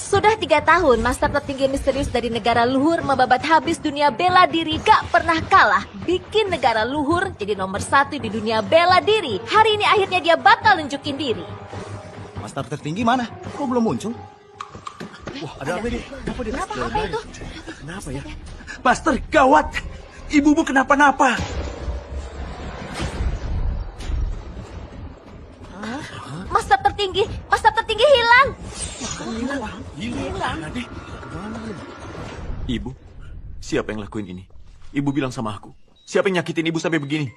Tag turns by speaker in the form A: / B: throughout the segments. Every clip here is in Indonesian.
A: Sudah 3 tahun, master tertinggi misterius dari negara luhur membabat habis dunia bela diri gak pernah kalah. Bikin negara luhur jadi nomor 1 di dunia bela diri. Hari ini akhirnya dia batal nunjukin diri.
B: Master tertinggi mana? Kok belum muncul? Wah, ada apa ini? Apa dia?
A: Apa itu?
B: Kenapa ya?
C: Master, gawat! Ibumu kenapa-napa.
A: Master tertinggi hilang.
B: Hilang.
D: Ibu, siapa yang lakuin ini? Ibu bilang sama aku. Siapa yang nyakitin ibu sampai begini?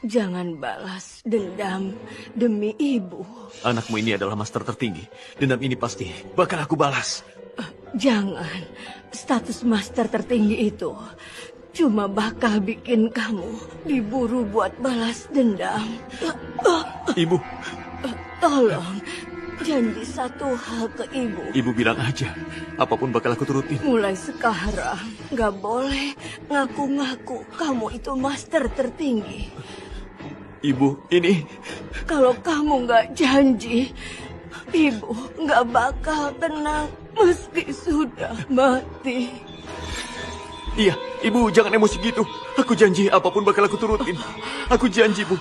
E: Jangan balas dendam demi ibu.
D: Anakmu ini adalah master tertinggi. Dendam ini pasti bakal aku balas.
E: Jangan. Status master tertinggi itu cuma bakal bikin kamu diburu buat balas dendam.
D: Ibu,
E: Tolong, janji satu hal ke ibu.
D: ibu bilang aja. Apapun bakal aku turutin.
E: Mulai sekarang, gak boleh ngaku-ngaku kamu itu master tertinggi.
D: Ibu, ini...
E: Kalau kamu gak janji, ibu gak bakal tenang meski sudah mati.
D: Iya, ibu jangan emosi gitu. Aku janji apapun bakal aku turutin. Aku janji, Bu.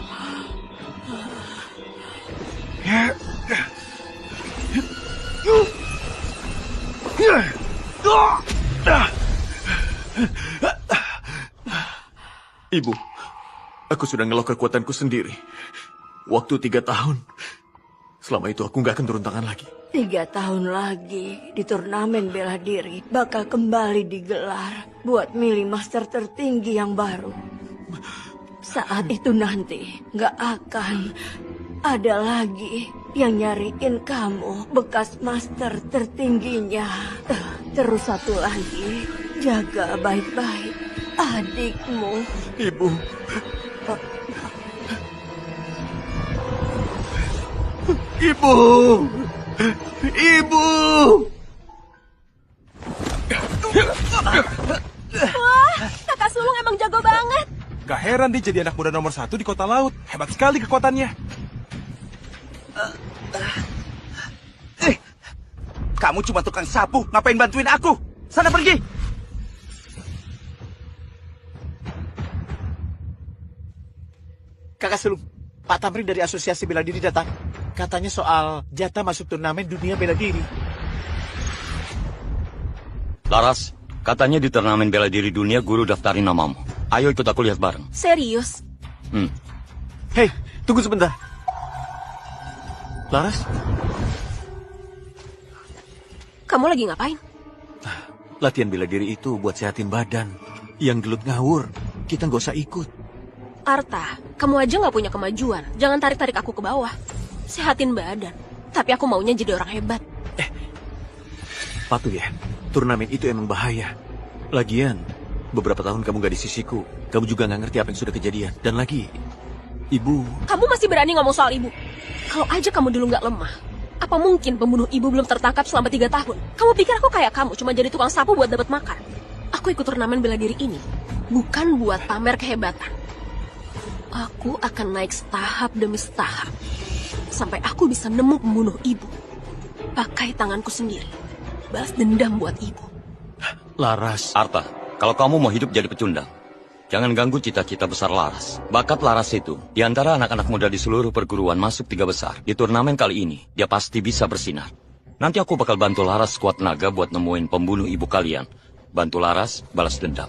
D: Ibu, aku sudah ngelok kekuatanku sendiri. Waktu 3 tahun. Selama itu aku nggak akan turun tangan lagi.
E: 3 tahun lagi di turnamen bela diri bakal kembali digelar buat milih master tertinggi yang baru. Saat itu nanti gak akan ada lagi yang nyariin kamu bekas master tertingginya. Terus satu lagi, jaga baik-baik adikmu.
D: Ibu. Ibu. Ibu.
A: Wah, kakak sulung emang jago banget.
C: Gak heran dia jadi anak muda nomor 1 di kota laut. Hebat sekali kekuatannya.
B: Kamu cuma tukang sapu, ngapain bantuin aku? Sana pergi!
F: Kakak Sulung, Pak Tamrin dari Asosiasi Bela Diri datang. Katanya soal jatah masuk turnamen dunia bela diri.
G: Laras, katanya di turnamen bela diri dunia guru daftarin namamu. Ayo ikut aku lihat bareng.
A: Serius?
D: Hei, tunggu sebentar. Laras,
A: Kamu lagi ngapain?
D: latihan bela diri itu buat sehatin badan. Yang gelut ngawur, kita nggak usah ikut.
A: Arta, kamu aja nggak punya kemajuan. Jangan tarik-tarik aku ke bawah. Sehatin badan. Tapi aku maunya jadi orang hebat.
D: Patuh ya, turnamen itu emang bahaya. Lagian, beberapa tahun kamu gak di sisiku. Kamu juga gak ngerti apa yang sudah kejadian. Dan lagi, ibu...
A: Kamu masih berani ngomong soal ibu? Kalau aja kamu dulu nggak lemah, apa mungkin pembunuh ibu belum tertangkap selama 3 tahun? Kamu pikir aku kayak kamu, cuma jadi tukang sapu buat dapat makan? Aku ikut turnamen bela diri ini, bukan buat pamer kehebatan. Aku akan naik setahap demi setahap, sampai aku bisa nemu pembunuh ibu. Pakai tanganku sendiri, balas dendam buat ibu.
D: Laras,
G: Arta, kalau kamu mau hidup jadi pecundang, jangan ganggu cita-cita besar Laras. Bakat Laras itu, di antara anak-anak muda di seluruh perguruan masuk 3 besar. Di turnamen kali ini, dia pasti bisa bersinar. Nanti aku bakal bantu Laras sekuat naga buat nemuin pembunuh ibu kalian. Bantu Laras balas dendam.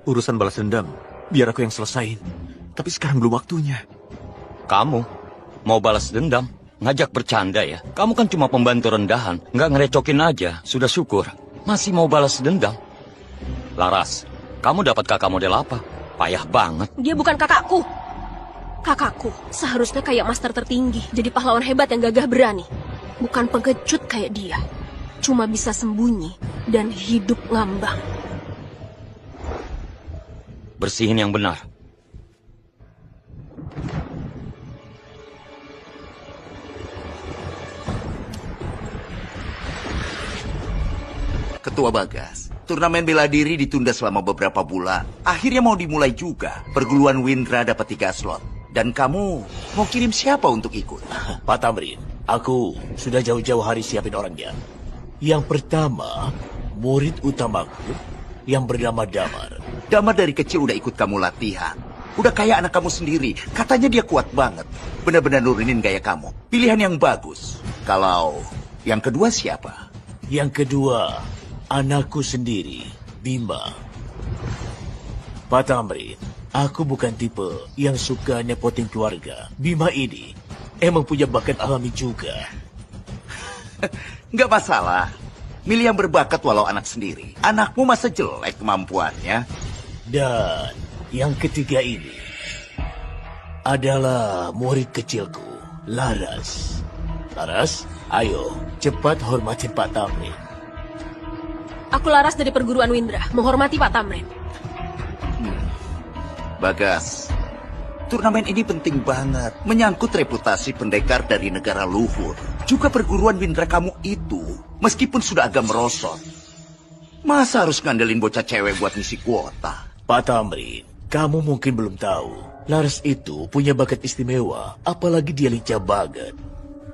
D: urusan balas dendam, biar aku yang selesain. Tapi sekarang belum waktunya.
G: Kamu mau balas dendam? Ngajak bercanda ya? Kamu kan cuma pembantu rendahan, nggak ngerecokin aja. Sudah syukur. Masih mau balas dendam? Laras, kamu dapat kakak model apa? Payah banget.
A: Dia bukan kakakku. Kakakku seharusnya kayak master tertinggi, jadi pahlawan hebat yang gagah berani. Bukan pengecut kayak dia. Cuma bisa sembunyi dan hidup ngambang.
G: Bersihin yang benar.
B: Ketua Bagas, turnamen bela diri ditunda selama beberapa bulan. Akhirnya mau dimulai juga. Perguruan Windra dapat 3 slot. Dan kamu mau kirim siapa untuk ikut?
H: Pak Tamrin,
F: Aku sudah jauh-jauh hari siapin orangnya. Yang pertama, murid utamaku yang bernama Damar.
H: Damar dari kecil udah ikut kamu latihan. Udah kayak anak kamu sendiri. Katanya dia kuat banget. Benar-benar nurunin gaya kamu. Pilihan yang bagus. Kalau yang kedua siapa?
F: Yang kedua, anakku sendiri, Bima. Pak Tamrin, aku bukan tipe yang suka nepotin keluarga. Bima ini emang punya bakat alami juga.
H: Nggak masalah. Milih yang berbakat walau anak sendiri. Anakmu masa jelek kemampuannya?
F: Dan yang ketiga ini adalah murid kecilku, Laras. Laras, ayo cepat hormatin Pak Tamrin.
A: Aku Laras dari perguruan Windra, menghormati Pak Tamrin.
H: Bagas, turnamen ini penting banget. Menyangkut reputasi pendekar dari negara luhur. Juga perguruan Windra kamu itu, meskipun sudah agak merosot. Masa harus ngandelin bocah cewek buat ngisi kuota?
F: Pak Tamrin, kamu mungkin belum tahu. Laras itu punya bakat istimewa, apalagi dia lincah banget.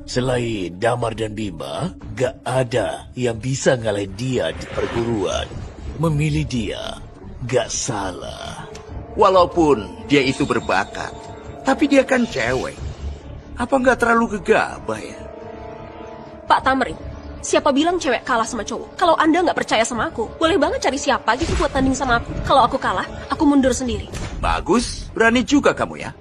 F: Selain Damar dan Bima, gak ada yang bisa ngalahin dia di perguruan. Memilih dia, gak salah.
H: Walaupun dia itu berbakat, tapi dia kan cewek. Apa nggak terlalu gegabah ya?
A: Pak Tamrin, siapa bilang cewek kalah sama cowok? Kalau Anda nggak percaya sama aku, boleh banget cari siapa gitu buat tanding sama aku. Kalau aku kalah, aku mundur sendiri.
H: Bagus, berani juga kamu ya.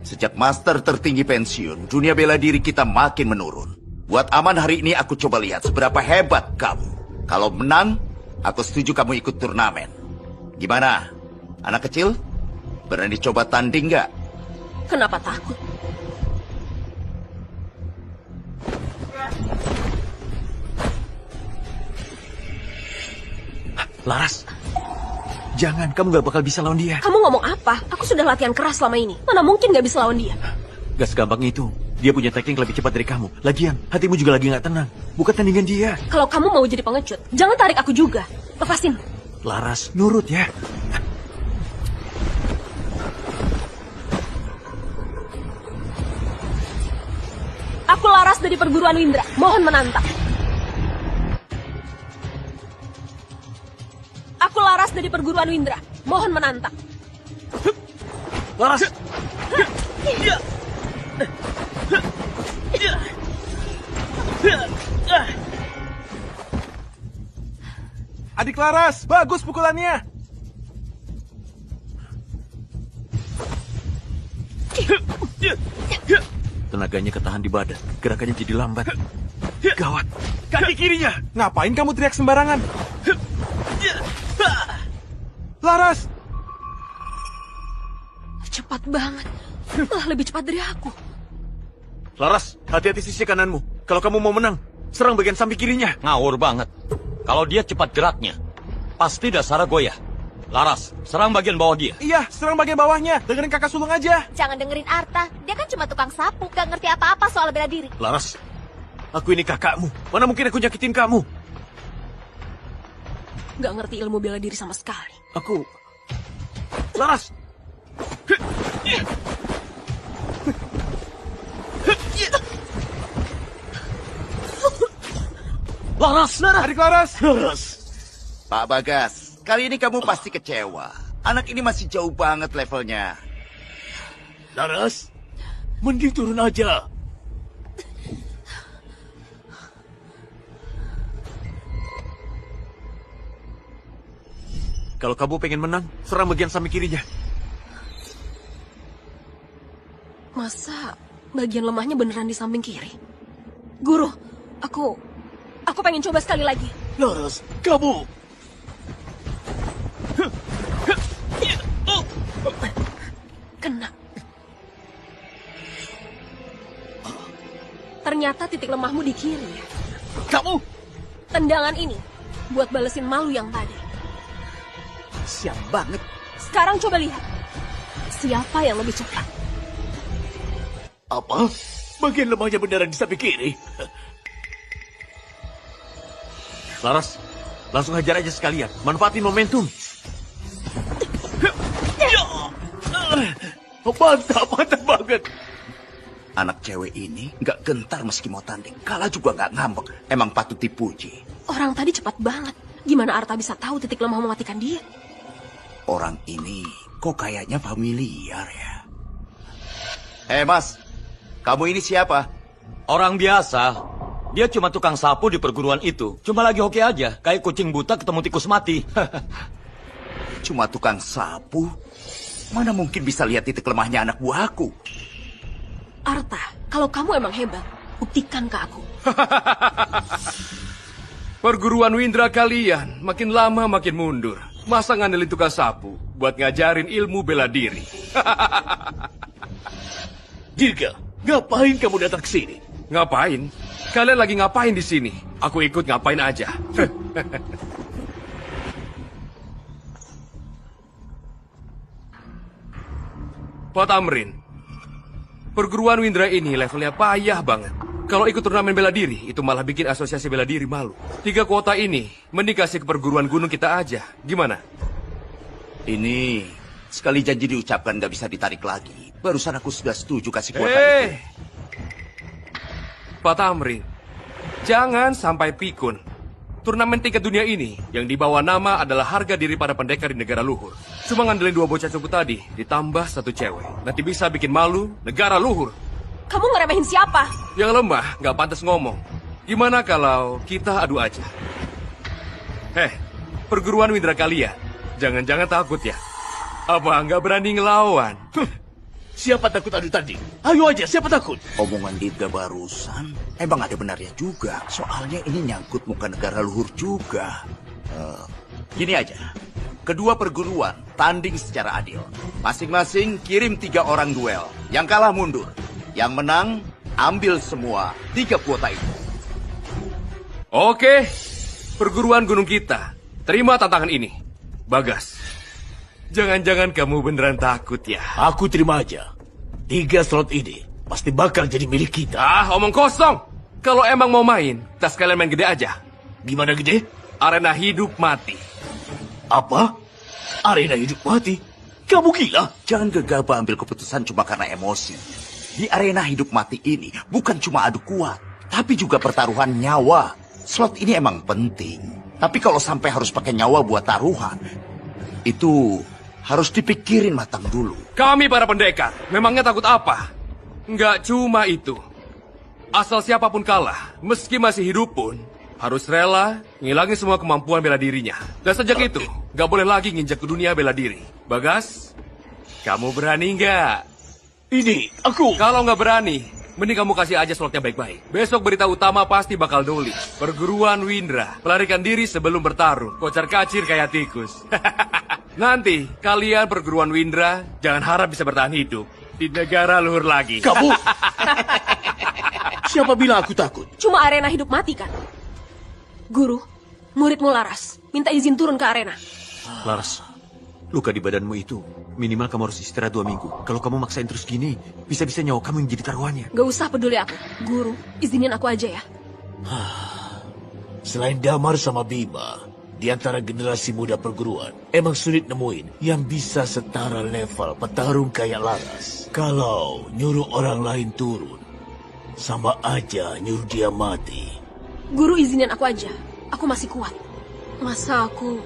H: Sejak master tertinggi pensiun, dunia bela diri kita makin menurun. Buat aman hari ini aku coba lihat seberapa hebat kamu. Kalau menang, aku setuju kamu ikut turnamen. Gimana? Anak kecil? Berani coba tanding nggak?
A: Kenapa takut?
D: Laras, jangan, kamu gak bakal bisa lawan dia.
A: Kamu ngomong apa? Aku sudah latihan keras selama ini. Mana mungkin gak bisa lawan dia?
D: Gak segampang itu. Dia punya teknik lebih cepat dari kamu. Lagian, hatimu juga lagi gak tenang. Bukan tandingan dia.
A: Kalau kamu mau jadi pengecut, jangan tarik aku juga. Lepasin.
D: Laras, nurut ya.
A: Aku Laras dari perguruan Windra. Mohon menantang. Aku Laras dari perguruan Windra. Mohon menantang.
D: Laras!
C: Adik Laras, bagus pukulannya.
D: Tenaganya ketahan di badan. Gerakannya jadi lambat. Gawat.
C: Kaki kirinya. Ngapain kamu teriak sembarangan? Laras!
A: Cepat banget. Malah lebih cepat dari aku.
D: Laras, hati-hati sisi kananmu. Kalau kamu mau menang, serang bagian samping kirinya.
G: Ngawur banget. Kalau dia cepat geraknya, pasti dasarnya goyah. Laras, serang bagian bawah dia.
C: Iya, serang bagian bawahnya. Dengerin kakak sulung aja.
I: Jangan dengerin Arta, dia kan cuma tukang sapu, gak ngerti apa-apa soal bela diri.
D: Laras, aku ini kakakmu. Mana mungkin aku nyakitin kamu?
A: Gak ngerti ilmu bela diri sama sekali.
D: Aku... Laras!
C: Laras! Adik Laras!
F: Laras,
H: Pak Bagas, kali ini kamu pasti kecewa. Anak ini masih jauh banget levelnya.
F: Laras, mending turun aja.
D: Kalau kamu pengen menang, serang bagian samping kirinya.
A: Masa bagian lemahnya beneran di samping kiri? Guru, aku pengen coba sekali lagi.
F: Laras, kamu...
A: Kena. Ternyata titik lemahmu di kiri ya.
F: Kamu...
A: Tendangan ini buat balesin malu yang tadi.
H: Siap banget.
A: Sekarang coba lihat. Siapa yang lebih cepat?
F: Apa? Bagian lemahnya beneran di samping kiri?
D: Laras, langsung hajar aja sekalian. Manfaatin momentum.
F: Mantap, mantap banget.
H: Anak cewek ini nggak gentar meski mau tanding. Kalah juga nggak ngambek. Emang patut dipuji.
A: Orang tadi cepat banget. Gimana Arta bisa tahu titik lemah mematikan dia?
H: Orang ini kok kayaknya familiar ya. Mas, kamu ini siapa?
G: Orang biasa. Dia cuma tukang sapu di perguruan itu. Cuma lagi hoki aja. Kayak kucing buta ketemu tikus mati.
H: Cuma tukang sapu? Mana mungkin bisa lihat titik lemahnya anak buahku?
A: Arta, kalau kamu emang hebat, buktikan ke aku.
J: Perguruan Windra kalian makin lama makin mundur. Masa ngandelin tukang sapu buat ngajarin ilmu bela diri?
F: Dirga, ngapain kamu datang ke sini?
J: Ngapain? Kalian lagi ngapain di sini? Aku ikut ngapain aja. Pak Tamrin, perguruan Windra ini levelnya payah banget. Kalau ikut turnamen bela diri, itu malah bikin asosiasi bela diri malu. 3 kuota ini, mending kasih ke perguruan gunung kita aja. Gimana?
H: Ini sekali janji diucapkan nggak bisa ditarik lagi. Barusan aku sudah setuju kasih kuota itu.
J: Pak Tamrin, jangan sampai pikun. Turnamen tingkat dunia ini yang dibawa nama adalah harga diri para pendekar di negara luhur. Cuma ngandelin 2 bocah cupu tadi, ditambah 1 cewek. Nanti bisa bikin malu negara luhur.
A: Kamu ngeremehin siapa?
J: Yang lemah nggak pantas ngomong. Gimana kalau kita adu aja? Perguruan Windra kalian, jangan-jangan takut ya? Apa nggak berani ngelawan?
F: Siapa takut adu tanding? Ayo aja, siapa takut?
H: Omongan Dirga barusan emang ada benarnya juga. Soalnya ini nyangkut muka negara luhur juga. Gini aja, kedua perguruan tanding secara adil. Masing-masing kirim 3 orang duel. Yang kalah mundur. Yang menang ambil semua 3 kuota itu.
J: Oke, perguruan gunung kita, terima tantangan ini. Bagas, jangan-jangan kamu beneran takut ya?
F: Aku terima aja. 3 slot ini pasti bakal jadi milik kita.
J: Omong kosong. Kalau emang mau main, kita sekalian main gede aja.
F: Gimana gede?
J: Arena hidup mati.
F: Apa? Arena hidup mati? Kamu gila?
H: Jangan gegabah ambil keputusan cuma karena emosi. Di arena hidup mati ini bukan cuma adu kuat, tapi juga pertaruhan nyawa. Slot ini emang penting. Tapi kalau sampai harus pakai nyawa buat taruhan, itu harus dipikirin matang dulu.
J: Kami para pendekar, memangnya takut apa? Nggak cuma itu. Asal siapapun kalah, meski masih hidup pun, harus rela ngilangin semua kemampuan bela dirinya. Dan sejak itu, nggak boleh lagi nginjak ke dunia bela diri. Bagas, kamu berani nggak?
F: Ini, aku...
J: Kalau nggak berani, mending kamu kasih aja slotnya baik-baik. Besok berita utama pasti bakal nulis. Perguruan Windra, pelarikan diri sebelum bertarung. Kocar kacir kayak tikus. Nanti, kalian perguruan Windra, jangan harap bisa bertahan hidup di negara luhur lagi.
F: Kamu... Siapa bilang aku takut?
A: Cuma arena hidup mati kan? Guru, muridmu Laras, minta izin turun ke arena.
D: Laras, luka di badanmu itu, minimal kamu harus istirahat 2 minggu. Kalau kamu maksain terus gini, bisa-bisa nyawa kamu yang jadi taruhannya.
A: Gak usah peduli aku. Guru, izinin aku aja ya.
F: Selain Damar sama Bima, di antara generasi muda perguruan, emang sulit nemuin yang bisa setara level petarung kayak Laras. Kalau nyuruh orang lain turun, sama aja nyuruh dia mati.
A: Guru, izinin aku aja. Aku masih kuat. Masa aku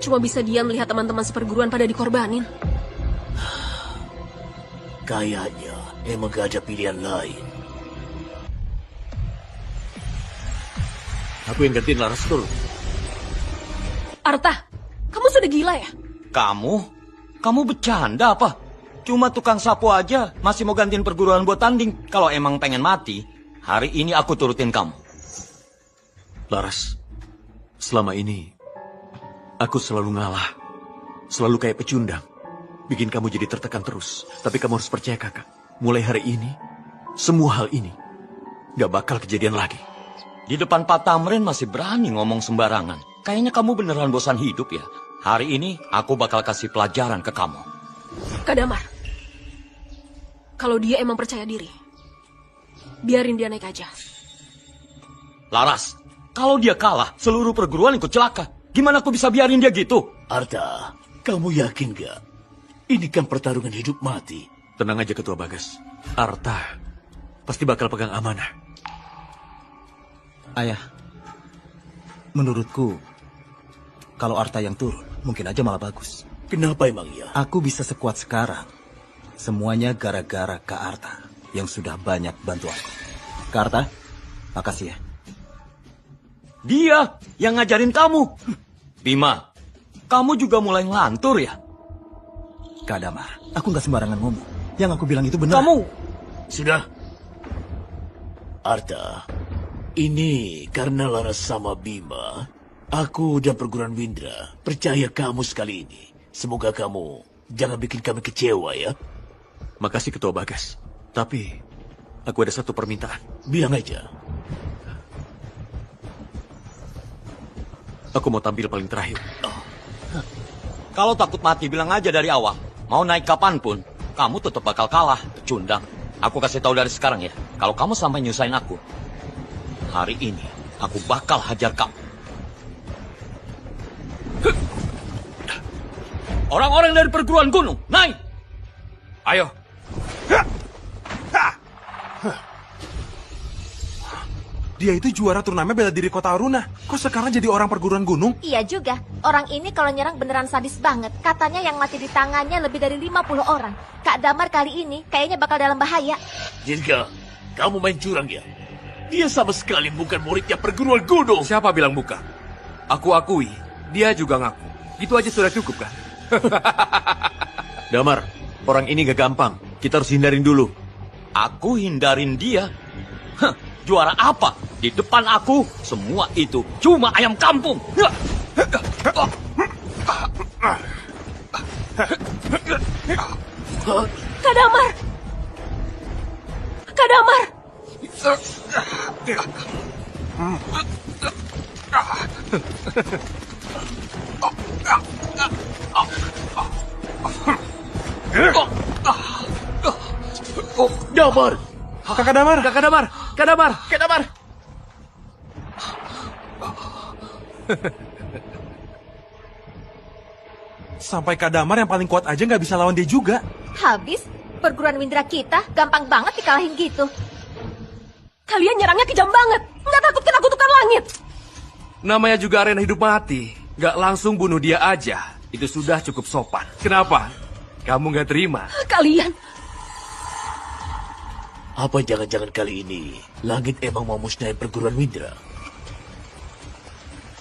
A: cuma bisa diam melihat teman-teman seperguruan pada dikorbanin?
F: Kayaknya emang gak ada pilihan lain.
D: Aku yang gantiin Laras dulu.
A: Arta, kamu sudah gila ya?
G: Kamu? Kamu bercanda apa? Cuma tukang sapu aja masih mau gantiin perguruan buat tanding. Kalau emang pengen mati, hari ini aku turutin kamu.
D: Laras, selama ini aku selalu ngalah. Selalu kayak pecundang. Bikin kamu jadi tertekan terus. Tapi kamu harus percaya kakak. Mulai hari ini, semua hal ini gak bakal kejadian lagi.
G: Di depan Pak Tamrin masih berani ngomong sembarangan. Kayaknya kamu beneran bosan hidup ya. Hari ini aku bakal kasih pelajaran ke kamu.
A: Kak Damar, kalau dia emang percaya diri, biarin dia naik aja.
G: Laras, kalau dia kalah, seluruh perguruan ikut celaka. Gimana aku bisa biarin dia gitu?
F: Arta, kamu yakin gak? Ini kan pertarungan hidup mati.
D: Tenang aja Ketua Bagas. Arta pasti bakal pegang amanah.
B: Ayah, menurutku, kalau Arta yang turun, mungkin aja malah bagus.
F: Kenapa emang ya?
B: Aku bisa sekuat sekarang. Semuanya gara-gara Kak Arta yang sudah banyak bantu aku. Kak Arta, makasih ya.
G: Dia yang ngajarin kamu. Bima, kamu juga mulai ngelantur ya?
B: Kak Damar, aku nggak sembarangan ngomong. Yang aku bilang itu benar.
G: Kamu...
F: Sudah. Arta, ini karena Laras sama Bima, aku dan perguruan Windra percaya kamu sekali ini. Semoga kamu jangan bikin kami kecewa ya.
D: Makasih Ketua Bagas. Tapi, aku ada satu permintaan.
F: Bilang aja.
D: Aku mau tampil paling terakhir.
G: Kalau takut mati, bilang aja dari awal. Mau naik kapanpun, kamu tetap bakal kalah. Pecundang. Aku kasih tahu dari sekarang ya. Kalau kamu sampai nyusahin aku, hari ini aku bakal hajar kamu. Orang-orang dari perguruan gunung, naik!
J: Ayo.
C: Dia itu juara turnamen bela diri kota Aruna. Kok sekarang jadi orang perguruan gunung?
I: Iya juga. Orang ini kalau nyerang beneran sadis banget. Katanya yang mati di tangannya lebih dari 50 orang. Kak Damar kali ini kayaknya bakal dalam bahaya.
F: Jika kamu main curang ya? Dia sama sekali bukan muridnya perguruan gunung.
J: Siapa bilang bukan? Aku akui, dia juga ngaku. Gitu aja sudah cukup kan?
D: Damar, orang ini gak gampang. Kita harus hindarin dulu.
G: Aku hindarin dia? Hah, juara apa? Di depan aku, semua itu cuma ayam kampung.
A: Kak Damar! Kak Damar!
F: Damar!
J: Kakak Damar! Kakak Damar! Kakak Damar! Kakak Damar!
C: Sampai Kak Damar yang paling kuat aja nggak bisa lawan dia juga.
I: Habis, perguruan Windra kita gampang banget dikalahin gitu.
A: Kalian nyerangnya kejam banget. Nggak takut kena kutukan langit.
J: Namanya juga arena hidup mati. Nggak langsung bunuh dia aja. Itu sudah cukup sopan. Kenapa? Kamu nggak terima?
A: Kalian...
F: Apa jangan-jangan kali ini langit emang mau musnahin perguruan Windra?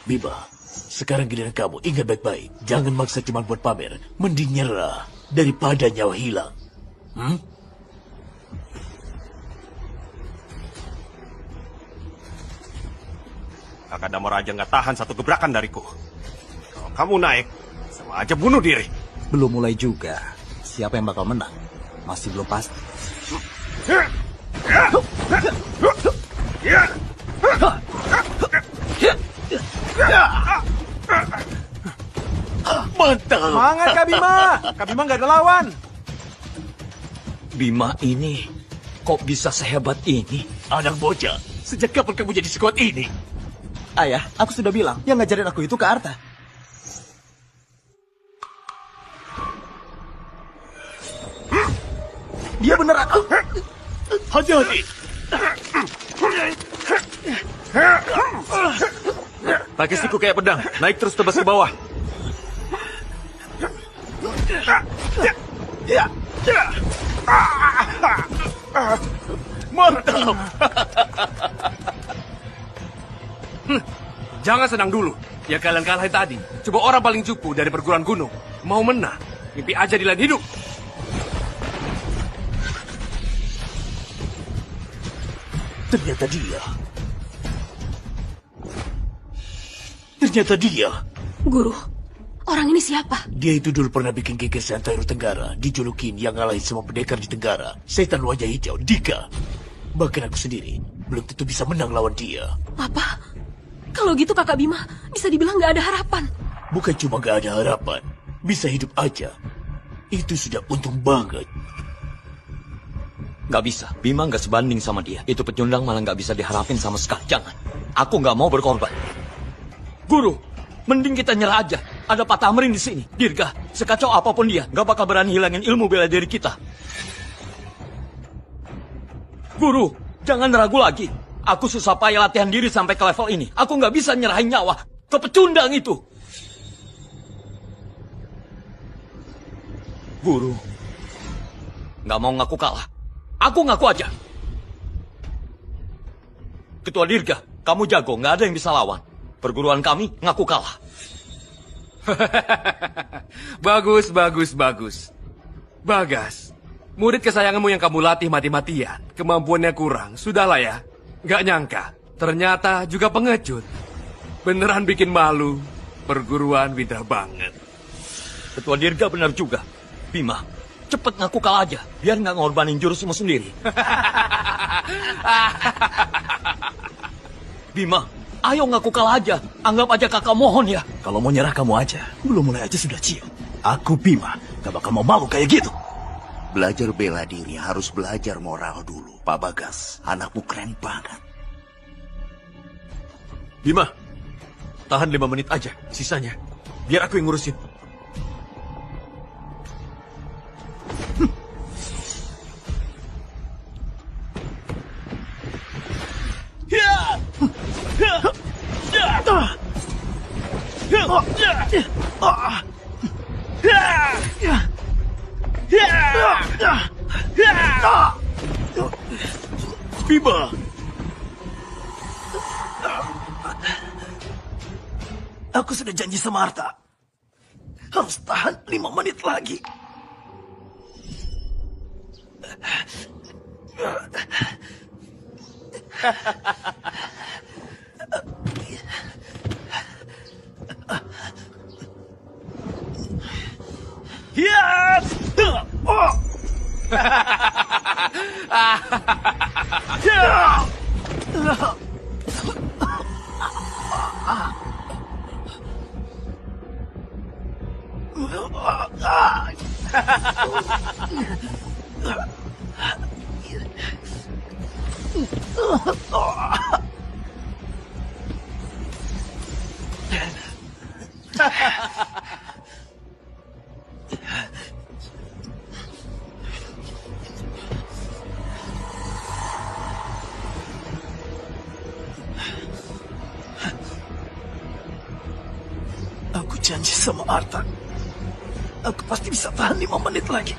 F: Bima, sekarang giliran kamu. Ingat baik-baik. Jangan maksa cuma buat pamer. Mending nyerah daripada nyawa hilang.
C: Kakak Damar aja nggak tahan satu gebrakan dariku. Kalau kamu naik, sama aja bunuh diri.
B: Belum mulai juga. Siapa yang bakal menang? Masih belum pasti.
F: Mantap!
C: Semangat Kak Bima! Kak Bima nggak ada lawan.
G: Bima ini kok bisa sehebat ini?
F: Anak bocah, sejak kapan kamu jadi sekuat ini?
B: Ayah, aku sudah bilang, yang ngajarin aku itu Kak Arta. Dia beneran.
F: Hati-hati!
D: Pakai siku kayak pedang. Naik terus tebas ke bawah.
F: Mantap!
J: Jangan senang dulu. Ya kalian kalahin tadi. Coba orang paling cupu dari perguruan gunung. Mau menang. Mimpi aja di lain hidup.
F: Ternyata dia.
A: Guru, orang ini siapa?
F: Dia itu dulu pernah bikin gegesan Tairo Tenggara. Dijulukin yang ngalahin semua pendekar di Tenggara. Setan wajah hijau, Dika. Bahkan aku sendiri belum tentu bisa menang lawan dia.
A: Apa? Kalau gitu kakak Bima bisa dibilang nggak ada harapan.
F: Bukan cuma gak ada harapan, bisa hidup aja. Itu sudah untung banget.
G: Gak bisa, Bima gak sebanding sama dia. Itu pecundang malah gak bisa diharapin sama sekali. Jangan, aku gak mau berkorban. Guru, mending kita nyerah aja. Ada Pak Tamrin di sini. Dirga, sekacau apapun dia, gak bakal berani hilangin ilmu bela diri kita. Guru, jangan ragu lagi. Aku susah payah latihan diri sampai ke level ini. Aku nggak bisa nyerahin nyawa ke pecundang itu. Guru, nggak mau ngaku kalah. Aku ngaku aja. Ketua Dirga, kamu jago, nggak ada yang bisa lawan. Perguruan kami ngaku kalah.
J: Bagus, bagus, bagus. Bagas, murid kesayanganmu yang kamu latih mati-matian, kemampuannya kurang, sudahlah ya. Nggak nyangka, ternyata juga pengecut. Beneran bikin malu, perguruan Widra banget.
G: Ketua Dirga benar juga. Bima, cepet ngaku kalah aja, biar nggak ngorbanin jurusmu sendiri. Bima, ayo ngaku kalah aja. Anggap aja kakak mohon ya.
B: Kalau mau nyerah kamu aja. Belum mulai aja sudah cium. Aku Bima, gak bakal mau malu kayak gitu.
H: Belajar bela diri harus belajar moral dulu. Pak Bagas, anakmu keren banget.
D: Bima, tahan 5 menit aja. Sisanya, biar aku yang ngurusin.
F: Bima,
B: Aku sudah janji sama Arta. Harus tahan 5 menit lagi. Aku janji sama Arta. Aku pasti bisa tahan 5 menit lagi.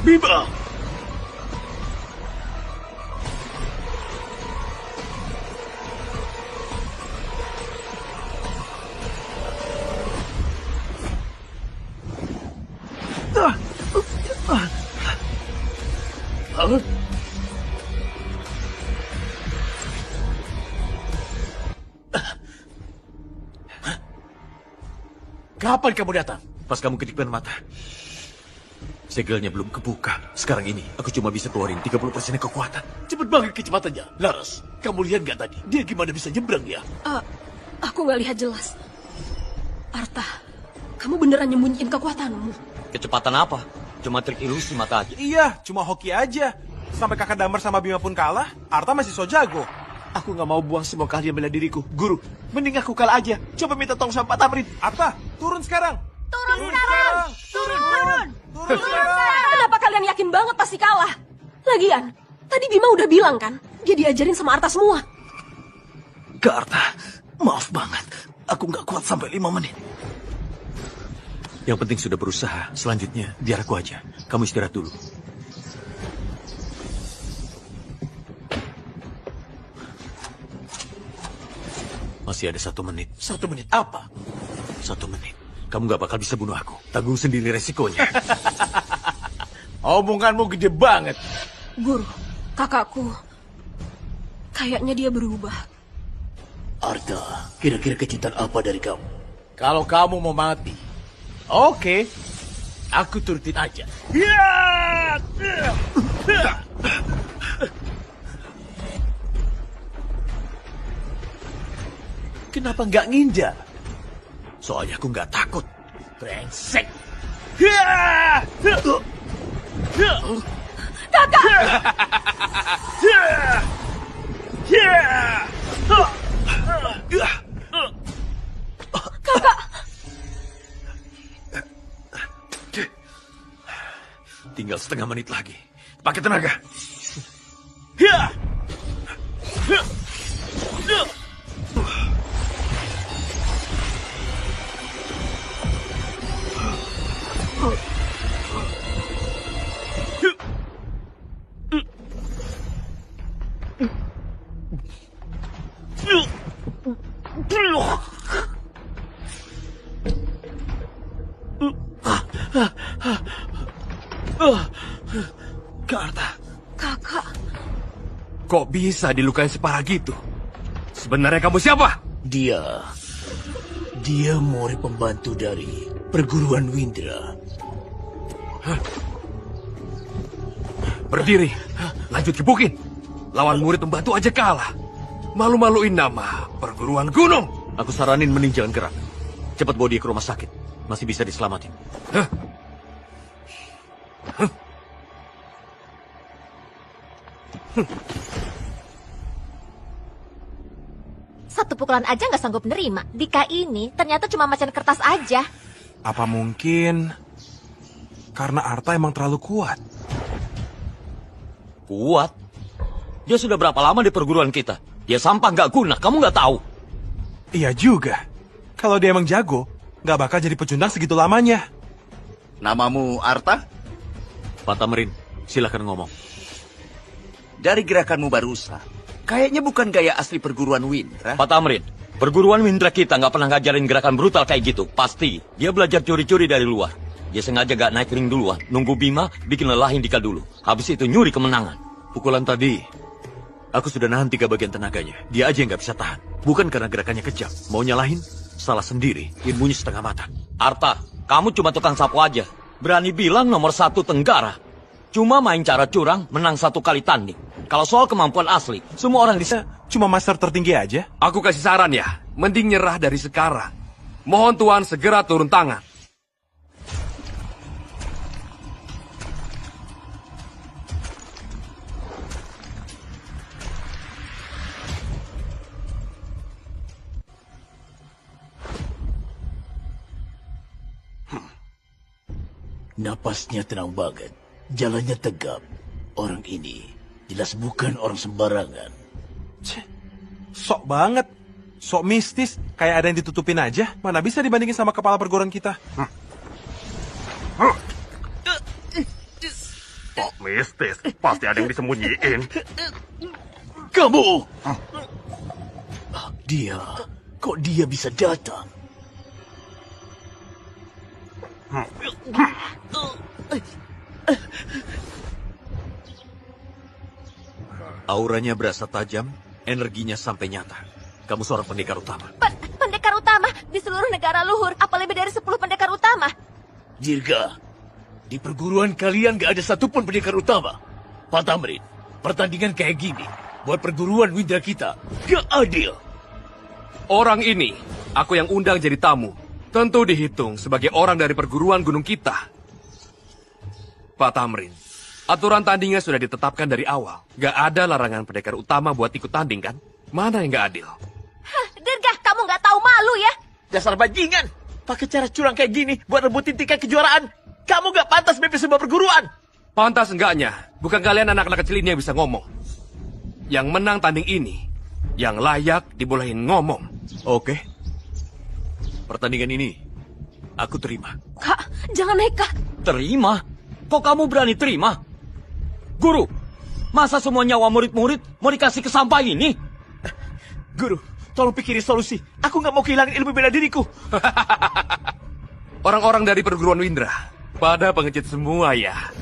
F: Bima, kapan kamu datang?
D: Pas kamu kedipkan mata. Segelnya belum kebuka. Sekarang ini, aku cuma bisa keluarin 30% kekuatan.
F: Cepet banget kecepatannya. Laras, kamu lihat nggak tadi? Dia gimana bisa nyebrang ya?
A: Aku nggak lihat jelas. Arta, kamu beneran nyembunyiin kekuatanmu.
G: Kecepatan apa? Cuma trik ilusi mata aja.
K: Iya, cuma hoki aja. Sampai kakak Damar sama Bima pun kalah, Arta masih so jago.
F: Aku nggak mau buang semua keahlian bela diriku. Guru, mending aku kalah aja. Coba minta tolong sama Pak Tamrin.
K: Arta, turun sekarang.
I: Turun sekarang! Turun!
A: Kenapa kalian yakin banget pasti kalah? Lagian, tadi Bima udah bilang kan, dia diajarin sama Arta semua.
B: Kak Arta, maaf banget. Aku nggak kuat sampai 5 menit.
D: Yang penting sudah berusaha. Selanjutnya, biar aku aja. Kamu istirahat dulu. Masih ada 1 menit.
F: 1 menit apa?
D: 1 menit. Kamu gak bakal bisa bunuh aku. Tanggung sendiri resikonya.
F: Omonganmu gede banget.
A: Guru, kakakku, kayaknya dia berubah.
F: Arta, kira-kira kecintaan apa dari kamu? Kalau kamu mau mati, oke, aku turutin aja. Kenapa nggak nginjak?
D: Soalnya aku nggak takut.
F: Brengsek.
D: Tinggal setengah menit lagi. Pakai tenaga.
B: Karta.
A: Kakak.
J: Kok bisa dilukai separah gitu? Sebenarnya kamu siapa?
F: Dia murid pembantu dari perguruan Windra.
J: Berdiri, lanjut gebukin. Lawan murid pembantu aja kalah. Malu-maluin nama perguruan gunung.
D: Aku saranin mending jangan gerak. Cepat bawa dia ke rumah sakit. Masih bisa diselamatin.
I: Satu pukulan aja nggak sanggup nerima. Dika ini ternyata cuma macan kertas aja.
K: Apa mungkin karena Arta emang terlalu kuat?
G: Kuat? Dia sudah berapa lama di perguruan kita? Dia sampah nggak guna, kamu nggak tahu.
K: Iya juga. Kalau dia emang jago, nggak bakal jadi pecundang segitu lamanya.
H: Namamu Arta?
D: Pak Tamrin, silakan ngomong.
H: Dari gerakanmu barusan, kayaknya bukan gaya asli perguruan Windra.
G: Pak Tamrin, perguruan Windra kita nggak pernah ngajarin gerakan brutal kayak gitu. Pasti, dia belajar curi-curi dari luar. Dia sengaja gak naik ring duluan, nunggu Bima bikin lelahin Dika dulu. Habis itu nyuri kemenangan.
D: Pukulan tadi, aku sudah nahan 3 bagian tenaganya. Dia aja yang gak bisa tahan. Bukan karena gerakannya kejam. Mau nyalahin, salah sendiri. Ilmunya setengah mata.
G: Arta, kamu cuma tukang sapu aja. Berani bilang nomor 1 Tenggara. Cuma main cara curang, menang 1 kali tanding. Kalau soal kemampuan asli, semua orang bisa.
K: Cuma master tertinggi aja.
J: Aku kasih saran ya, mending nyerah dari sekarang. Mohon Tuan segera turun tangan.
F: Napasnya tenang banget. Jalannya tegap. Orang ini jelas bukan orang sembarangan.
K: Sok banget. Sok mistis. Kayak ada yang ditutupin aja. Mana bisa dibandingin sama kepala perguruan kita.
C: Sok mistis. Pasti ada yang disembunyiin.
F: Kamu! Dia, kok dia bisa datang?
D: Auranya berasa tajam, energinya sampai nyata. Kamu seorang pendekar utama.
I: Pendekar utama di seluruh negara luhur, apa lebih dari 10 pendekar utama?
F: Dirga, di perguruan kalian gak ada satupun pendekar utama. Pak Tamrin, pertandingan kayak gini buat perguruan Windra kita gak adil.
J: Orang ini, aku yang undang jadi tamu. Tentu dihitung sebagai orang dari perguruan gunung kita. Pak Tamrin, aturan tandingnya sudah ditetapkan dari awal. Gak ada larangan pendekar utama buat ikut tanding kan? Mana yang gak adil?
I: Hah, Dirga, kamu nggak tahu malu ya?
F: Dasar bajingan, pakai cara curang kayak gini buat rebutin tiket kejuaraan. Kamu gak pantas mimpin sebuah perguruan.
J: Pantas enggaknya, bukan kalian anak-anak kecil ini yang bisa ngomong. Yang menang tanding ini, yang layak dibolehin ngomong.
D: Oke. Pertandingan ini, aku terima.
A: Kak, jangan nekat.
G: Terima? Kok kamu berani terima? Guru, masa semua nyawa murid-murid mau dikasih ke sampah ini?
F: Guru, tolong pikirin solusi. Aku gak mau kehilangan ilmu bela diriku.
J: Orang-orang dari perguruan Windra, pada pengecut semua ya.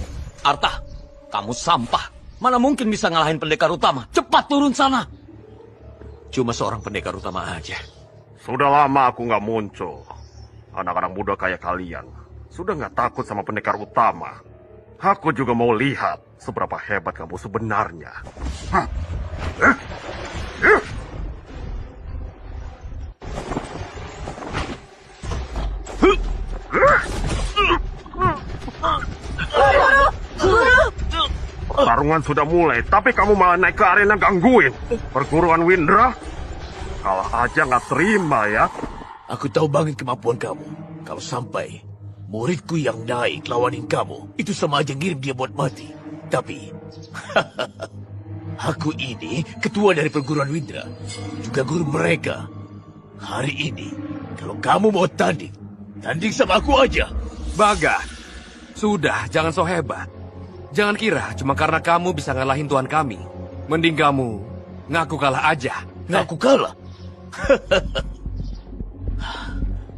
G: Arta, kamu sampah. Mana mungkin bisa ngalahin pendekar utama? Cepat turun sana.
D: Cuma seorang pendekar utama aja.
C: Sudah lama aku nggak muncul. Anak-anak muda kayak kalian sudah nggak takut sama pendekar utama. Aku juga mau lihat seberapa hebat kamu sebenarnya. Pertarungan sudah mulai, tapi kamu malah naik ke arena gangguin. Perguruan Windra? Kalah aja nggak terima ya.
F: Aku tahu banget kemampuan kamu. Kalau sampai muridku yang naik lawanin kamu, itu sama aja ngirim dia buat mati. Tapi, aku ini ketua dari perguruan Windra, juga guru mereka. Hari ini, kalau kamu mau tanding sama aku aja.
J: Bagas, sudah, jangan so hebat. Jangan kira cuma karena kamu bisa ngalahin tuan kami. Mending kamu ngaku kalah aja.
F: Ngaku kalah?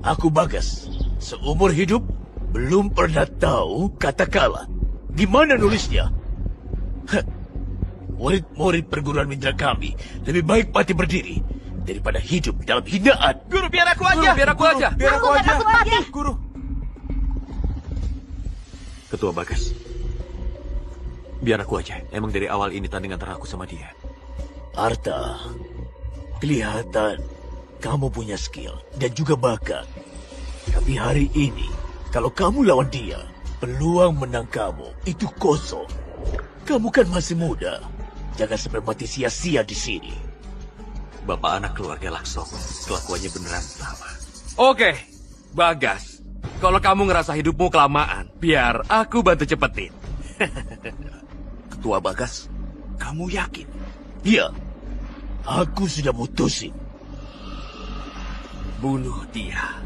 F: Aku Bagas, seumur hidup belum pernah tahu kata kalah. Di mana nulisnya? Murid-murid perguruan Windra kami lebih baik mati berdiri daripada hidup dalam hinaan.
J: Guru, biar aku aja. Biar aku aja.
K: Biar aku aja. Guru.
D: Ketua Bagas, biar aku aja. Emang dari awal ini tanding antara aku sama dia.
F: Arta, kelihatan kamu punya skill dan juga bakat. Tapi hari ini, kalau kamu lawan dia, peluang menang kamu itu kosong. Kamu kan masih muda. Jangan sampai mati sia-sia di sini.
D: Bapak anak keluarga Laksong, kelakuannya beneran sama.
J: Oke, Bagas. Kalau kamu ngerasa hidupmu kelamaan, biar aku bantu cepetin.
H: Ketua Bagas, kamu yakin?
F: Iya, aku sudah mutusin.
J: Bunuh dia.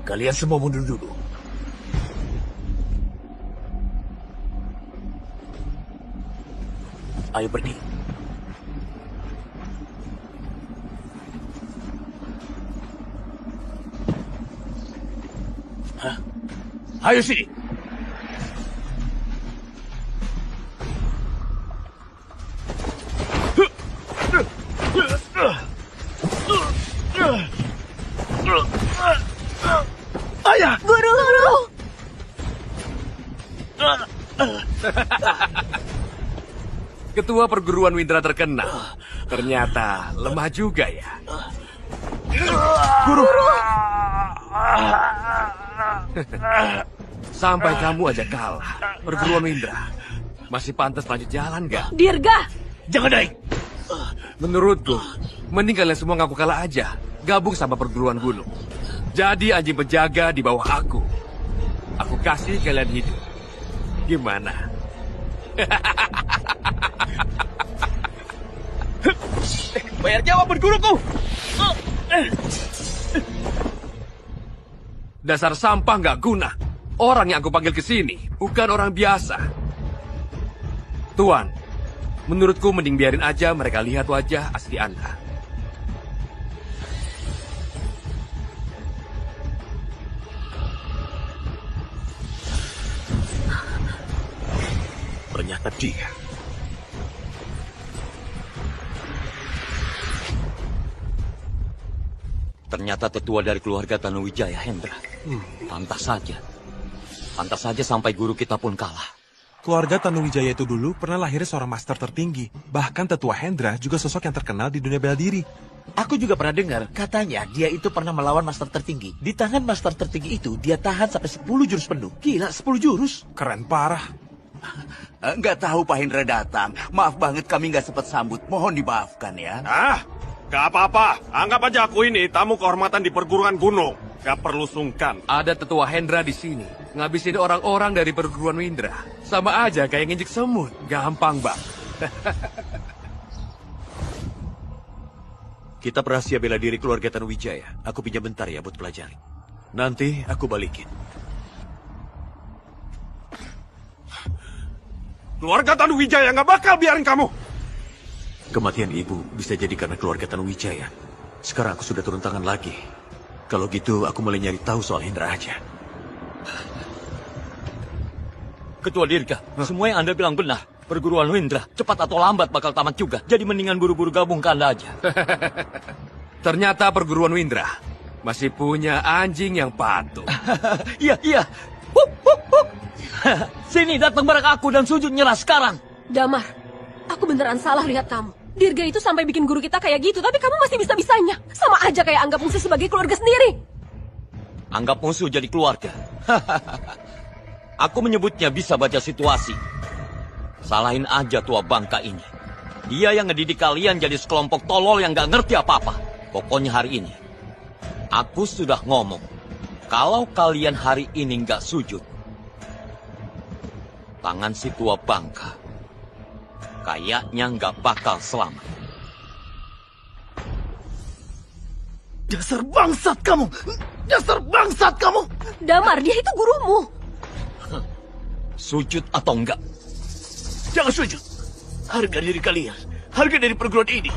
F: Kalian semua mundur dulu. Ayo pergi. Hah? Ayo sini. Ayah!
A: Guru!
J: Ketua perguruan Windra terkenal. Ternyata lemah juga ya.
K: Guru!
J: Sampai kamu aja kalah. Perguruan Windra masih pantas lanjut jalan gak?
A: Dirga!
F: Jangan naik!
J: Menurutku, mending kalian semua ngaku kalah aja. Gabung sama perguruan gunung. Jadi anjing penjaga di bawah aku. Aku kasih kalian hidup. Gimana?
F: Bayar jawaban guruku!
J: Dasar sampah nggak guna. Orang yang aku panggil ke sini bukan orang biasa. Tuan, menurutku mending biarin aja mereka lihat wajah asli Anda.
D: Ternyata dia.
G: Ternyata tetua dari keluarga Tanuwijaya, Hendra. Pantas saja. Pantas saja sampai guru kita pun kalah.
K: Keluarga Tanuwijaya itu dulu pernah lahir seorang master tertinggi. Bahkan tetua Hendra juga sosok yang terkenal di dunia bela diri.
F: Aku juga pernah dengar, katanya dia itu pernah melawan master tertinggi. Di tangan master tertinggi itu, dia tahan sampai 10 jurus penuh. Gila, 10 jurus?
K: Keren parah.
H: Nggak tahu Pak Hendra datang. Maaf banget kami nggak sempat sambut. Mohon dimaafkan ya.
C: Gak apa-apa. Anggap aja aku ini tamu kehormatan di perguruan gunung. Gak perlu sungkan.
J: Ada tetua Hendra di sini. Ngabisin orang-orang dari perguruan Windra. Sama aja kayak nginjek semut. Gampang, Bang.
D: Kita rahasia bela diri keluarga Tanuwijaya. Aku pinjam bentar ya buat pelajari. Nanti aku balikin.
C: Keluarga Tanuwijaya nggak bakal biarin kamu.
D: Kematian ibu bisa jadi karena keluarga Tanuwijaya. Sekarang aku sudah turun tangan lagi. Kalau gitu aku mulai nyari tahu soal Hendra aja.
G: Ketua Dirga, semua yang Anda bilang benar. Perguruan Windra, cepat atau lambat bakal tamat juga. Jadi mendingan buru-buru gabung ke Anda aja.
J: Ternyata perguruan Windra masih punya anjing yang patuh.
G: Iya, iya. Hup, hup, hup. Sini, datang bareng aku dan sujud nyerah sekarang.
A: Damar, aku beneran salah lihat kamu. Dirga itu sampai bikin guru kita kayak gitu, tapi kamu masih bisa-bisanya. Sama aja kayak anggap musuh sebagai keluarga sendiri.
G: Anggap musuh jadi keluarga. Aku menyebutnya bisa baca situasi. Salahin aja tua bangka ini. Dia yang ngedidik kalian jadi sekelompok tolol yang gak ngerti apa-apa. Pokoknya hari ini, Aku sudah ngomong, kalau kalian hari ini nggak sujud, tangan si tua bangka kayaknya nggak bakal selamat.
F: Dasar bangsat kamu! Dasar bangsat kamu!
A: Damar, dia itu gurumu.
G: Sujud atau enggak?
F: Jangan sujud. Harga diri kalian, harga dari perguruan ini,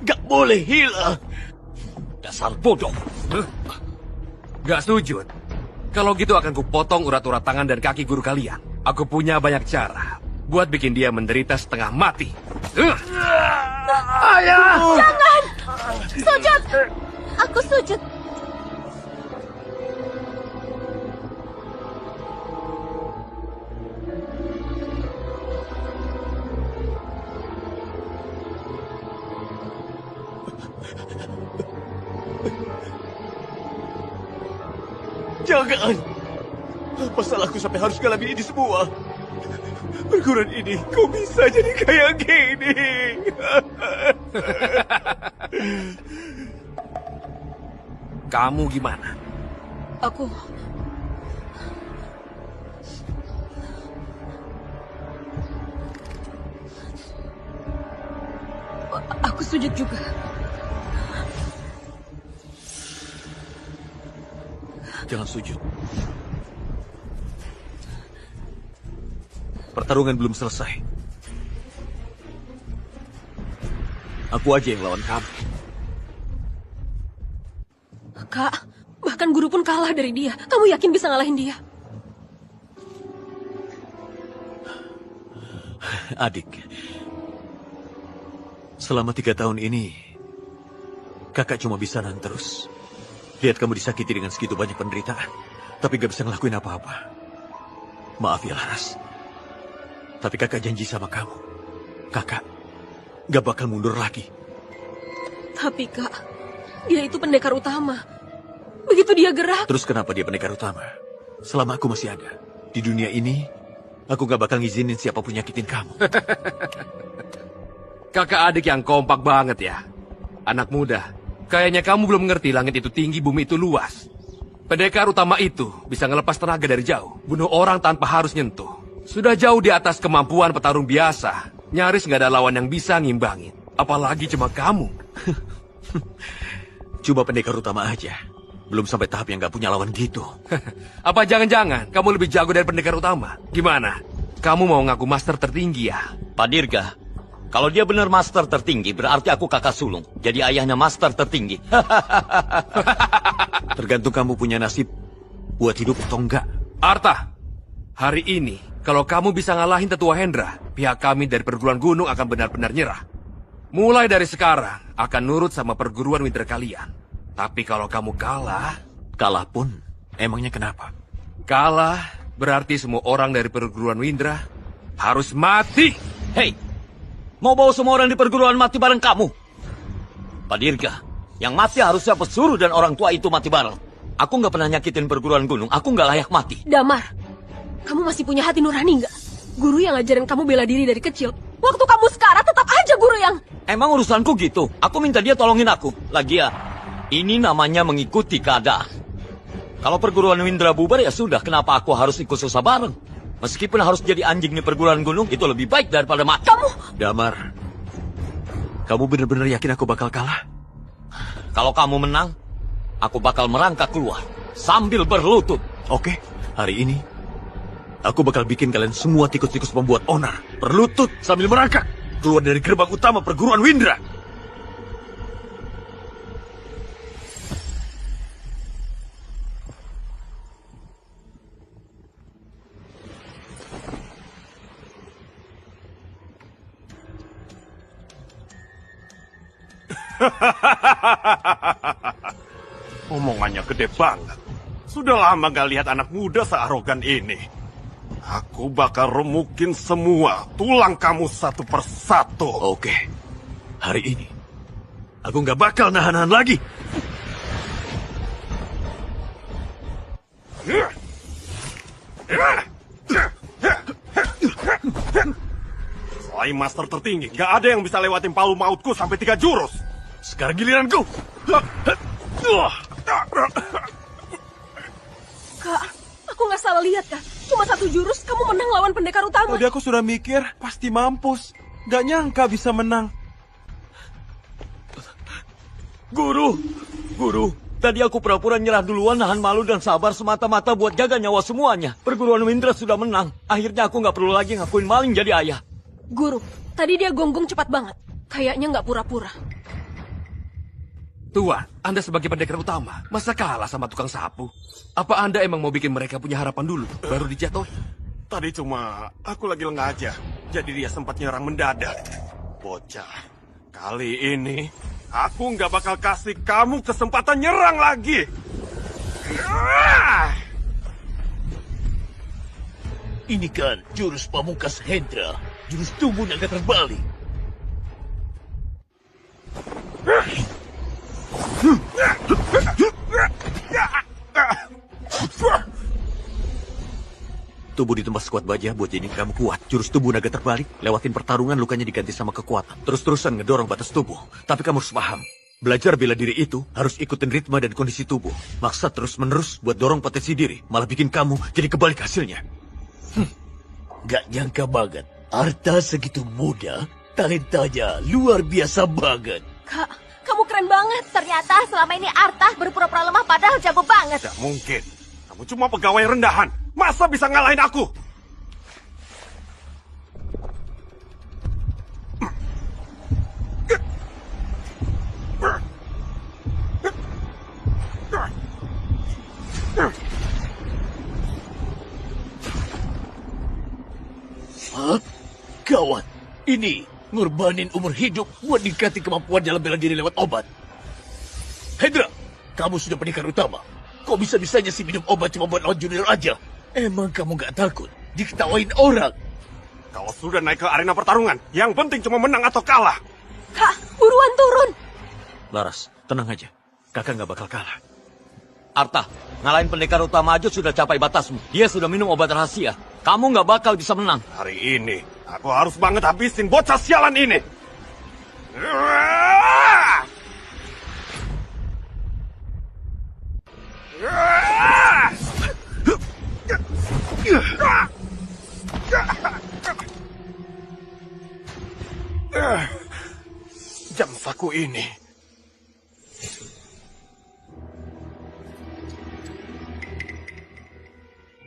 F: gak boleh hilang.
G: Dasar bodoh.
J: Gak sujud. Kalau gitu akan kupotong urat-urat tangan dan kaki guru kalian. Aku punya banyak cara buat bikin dia menderita setengah mati.
F: Ayah!
I: Jangan! Sujud! Aku sujud.
F: Jangan! Apa salahku sampai harus ngalamin ini semua? Perguruan ini kok bisa jadi kayak gini?
J: Kamu gimana?
A: Aku sujud juga.
D: Jangan sujud. Pertarungan belum selesai. Aku aja yang lawan kamu.
A: Kak, bahkan guru pun kalah dari dia. Kamu yakin bisa ngalahin dia?
D: Adik, selama 3 tahun ini, kakak cuma bisa nahan terus. Lihat kamu disakiti dengan segitu banyak penderitaan, tapi gak bisa ngelakuin apa-apa. Maaf ya Laras, tapi kakak janji sama kamu, kakak gak bakal mundur lagi.
A: Tapi kak, dia itu pendekar utama. Begitu dia gerak...
D: Terus kenapa dia pendekar utama? Selama aku masih ada di dunia ini, aku gak bakal ngizinin siapapun nyakitin kamu.
J: Kakak adik yang kompak banget ya. Anak muda, kayaknya kamu belum mengerti langit itu tinggi, bumi itu luas. Pendekar utama itu bisa ngelepas tenaga dari jauh, bunuh orang tanpa harus nyentuh. Sudah jauh di atas kemampuan petarung biasa. Nyaris nggak ada lawan yang bisa ngimbangin. Apalagi cuma kamu.
D: Cuma pendekar utama aja. Belum sampai tahap yang gak punya lawan gitu.
J: Apa jangan-jangan kamu lebih jago dari pendekar utama? Gimana? Kamu mau ngaku master tertinggi ya?
G: Pak Dirga, kalau dia benar master tertinggi, berarti aku kakak sulung. Jadi ayahnya master tertinggi.
D: Tergantung kamu punya nasib buat hidup atau enggak.
J: Arta, hari ini kalau kamu bisa ngalahin Tetua Hendra, pihak kami dari perguruan gunung akan benar-benar nyerah. Mulai dari sekarang akan nurut sama perguruan winter kalian. Tapi kalau kamu kalah...
D: Kalah pun, emangnya kenapa?
J: Kalah berarti semua orang dari perguruan Windra harus mati.
G: Hei, mau bawa semua orang di perguruan mati bareng kamu? Pak Dirga, yang mati harusnya pesuruh dan orang tua itu mati bareng. Aku nggak pernah nyakitin perguruan gunung, aku nggak layak mati.
A: Damar, kamu masih punya hati nurani nggak? Guru yang ngajarin kamu bela diri dari kecil. Waktu kamu sekarang tetap aja guru yang...
G: Emang urusanku gitu? Aku minta dia tolongin aku. Lagian, ini namanya mengikuti keadaan. Kalau perguruan Windra bubar ya sudah, kenapa aku harus ikut susah bareng? Meskipun harus jadi anjing di perguruan gunung, itu lebih baik daripada mati.
A: Kamu...
D: Damar, kamu benar-benar yakin aku bakal kalah?
G: Kalau kamu menang, aku bakal merangkak keluar sambil berlutut.
D: Oke, hari ini aku bakal bikin kalian semua tikus-tikus pembuat onar berlutut sambil merangkak keluar dari gerbang utama perguruan Windra.
C: Omongannya gede banget. Sudah lama gak lihat anak muda searogan ini. Aku bakal remukin semua tulang kamu satu persatu.
D: Oke, hari ini aku nggak bakal nahan-nahan lagi.
C: Selain master tertinggi, gak ada yang bisa lewatin palu mautku sampai 3 jurus.
D: Sekarang giliranku.
A: Kak, aku nggak salah lihat, Kak. Cuma 1 jurus, kamu menang lawan pendekar utama.
K: Tadi aku sudah mikir, pasti mampus. Gak nyangka bisa menang.
D: Guru, tadi aku pura-pura nyerah duluan, nahan malu dan sabar semata-mata buat jaga nyawa semuanya. Perguruan Windra sudah menang. Akhirnya aku nggak perlu lagi ngakuin maling jadi ayah.
A: Guru, tadi dia gonggong cepat banget. Kayaknya nggak pura-pura.
J: Tuan, Anda sebagai pendekar utama, masa kalah sama tukang sapu? Apa Anda emang mau bikin mereka punya harapan dulu, baru dijatuhin?
C: Tadi cuma aku lagi lengah aja. Jadi dia sempat nyerang mendadak. Bocah, kali ini aku nggak bakal kasih kamu kesempatan nyerang lagi.
F: Ini kan jurus pamungkas Hendra, jurus tubuh naga terbalik.
D: Tubuh di tempat sekuat baja buat jadi kamu kuat. Jurus tubuh naga terbalik, lewatin pertarungan lukanya diganti sama kekuatan. Terus-terusan ngedorong batas tubuh. Tapi kamu harus paham, belajar bela diri itu harus ikutin ritme dan kondisi tubuh. Maksa terus-menerus buat dorong potensi diri, malah bikin kamu jadi kebalik hasilnya.
F: Gak nyangka banget, Arta segitu muda, talentanya luar biasa banget.
A: Kak, kamu keren banget.
I: Ternyata selama ini Arta berpura-pura lemah padahal jago banget.
C: Tidak mungkin. Kamu cuma pegawai rendahan. Masa bisa ngalahin aku?
F: Hah? Gawat. Ini ngorbanin umur hidup buat dikati kemampuan dalam bela diri lewat obat. Hendra, kamu sudah pendekar utama. Kok bisa-bisanya sih minum obat cuma buat lawan junior aja? Emang kamu gak takut diketawain orang?
C: Kalau sudah naik ke arena pertarungan, yang penting cuma menang atau kalah.
A: Kak, buruan turun.
D: Laras, tenang aja. Kakak nggak bakal kalah. Arta, ngalahin pendekar utama aja sudah capai batasmu. Dia sudah minum obat rahasia. Kamu nggak bakal bisa menang.
C: Hari ini, aku harus banget habisin bocah sialan ini. Jam saku ini.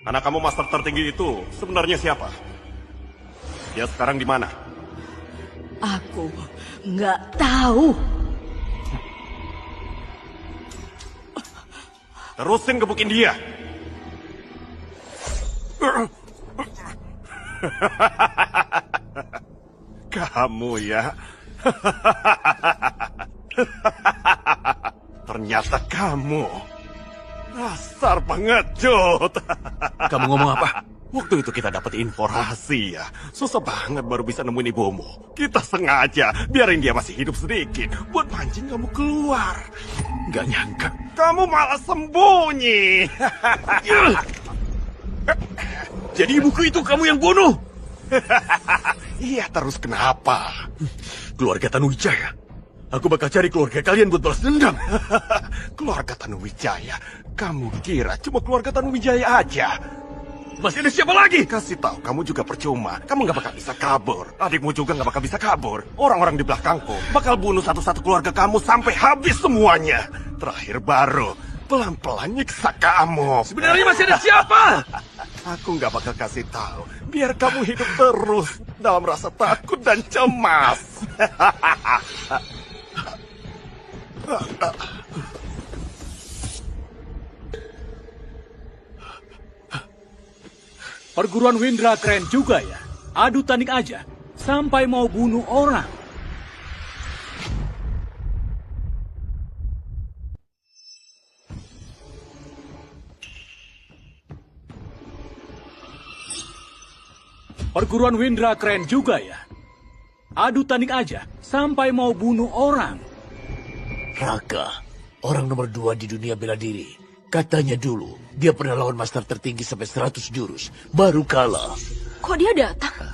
C: Anak kamu master tertinggi itu sebenarnya siapa? Dia sekarang di mana?
E: Aku nggak tahu.
C: Terusin gebukin dia. Kamu ya. Ternyata kamu. Dasar pengecut.
D: Kamu ngomong apa?
C: Waktu itu kita dapat info rahasia. Susah banget baru bisa nemuin ibumu. Kita sengaja biarin dia masih hidup sedikit buat mancing kamu keluar.
D: Gak nyangka.
C: Kamu malah sembunyi.
F: Jadi ibuku itu kamu yang bunuh?
C: Iya, terus kenapa?
D: Keluarga Tanuwijaya. Aku bakal cari keluarga kalian buat balas dendam.
C: Keluarga Tanuwijaya? Kamu kira cuma keluarga Tanuwijaya aja?
D: Masih ada siapa lagi?
C: Kasih tahu, kamu juga percuma. Kamu gak bakal bisa kabur. Adikmu juga gak bakal bisa kabur. Orang-orang di belakangku bakal bunuh satu-satu keluarga kamu sampai habis semuanya. Terakhir baru pelan-pelan nyiksa kamu.
D: Sebenarnya masih ada siapa?
C: Aku gak bakal kasih tahu. Biar kamu hidup terus dalam rasa takut dan cemas.
L: Perguruan Windra keren juga ya. Adu tanding aja, sampai mau bunuh orang. Perguruan Windra keren juga ya. Adu tanding aja, sampai mau bunuh orang.
F: Raka, orang nomor 2 di dunia bela diri. Katanya dulu, dia pernah lawan master tertinggi sampai 100 jurus, baru kalah.
A: Kok dia datang?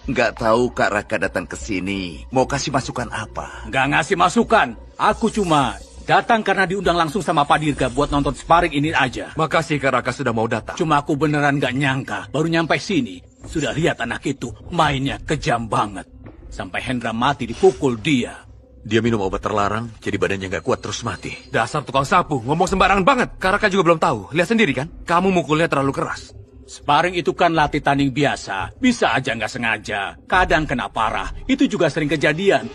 H: Nggak tahu Kak Raka datang ke sini. Mau kasih masukan apa?
L: Nggak ngasih masukan. Aku cuma Datang karena diundang langsung sama Pak Dirga buat nonton sparring ini aja.
J: Makasih Kak Raka sudah mau datang.
L: Cuma aku beneran gak nyangka, baru nyampe sini. Sudah lihat anak itu, mainnya kejam banget. Sampai Hendra mati dipukul dia.
D: Dia minum obat terlarang, jadi badannya nggak kuat terus mati.
J: Dasar tukang sapu, ngomong sembarangan banget. Kak Raka juga belum tahu. Lihat sendiri kan, kamu mukulnya terlalu keras.
L: Sparring itu kan latih tanding biasa. Bisa aja nggak sengaja. Kadang kena parah. Itu juga sering kejadian.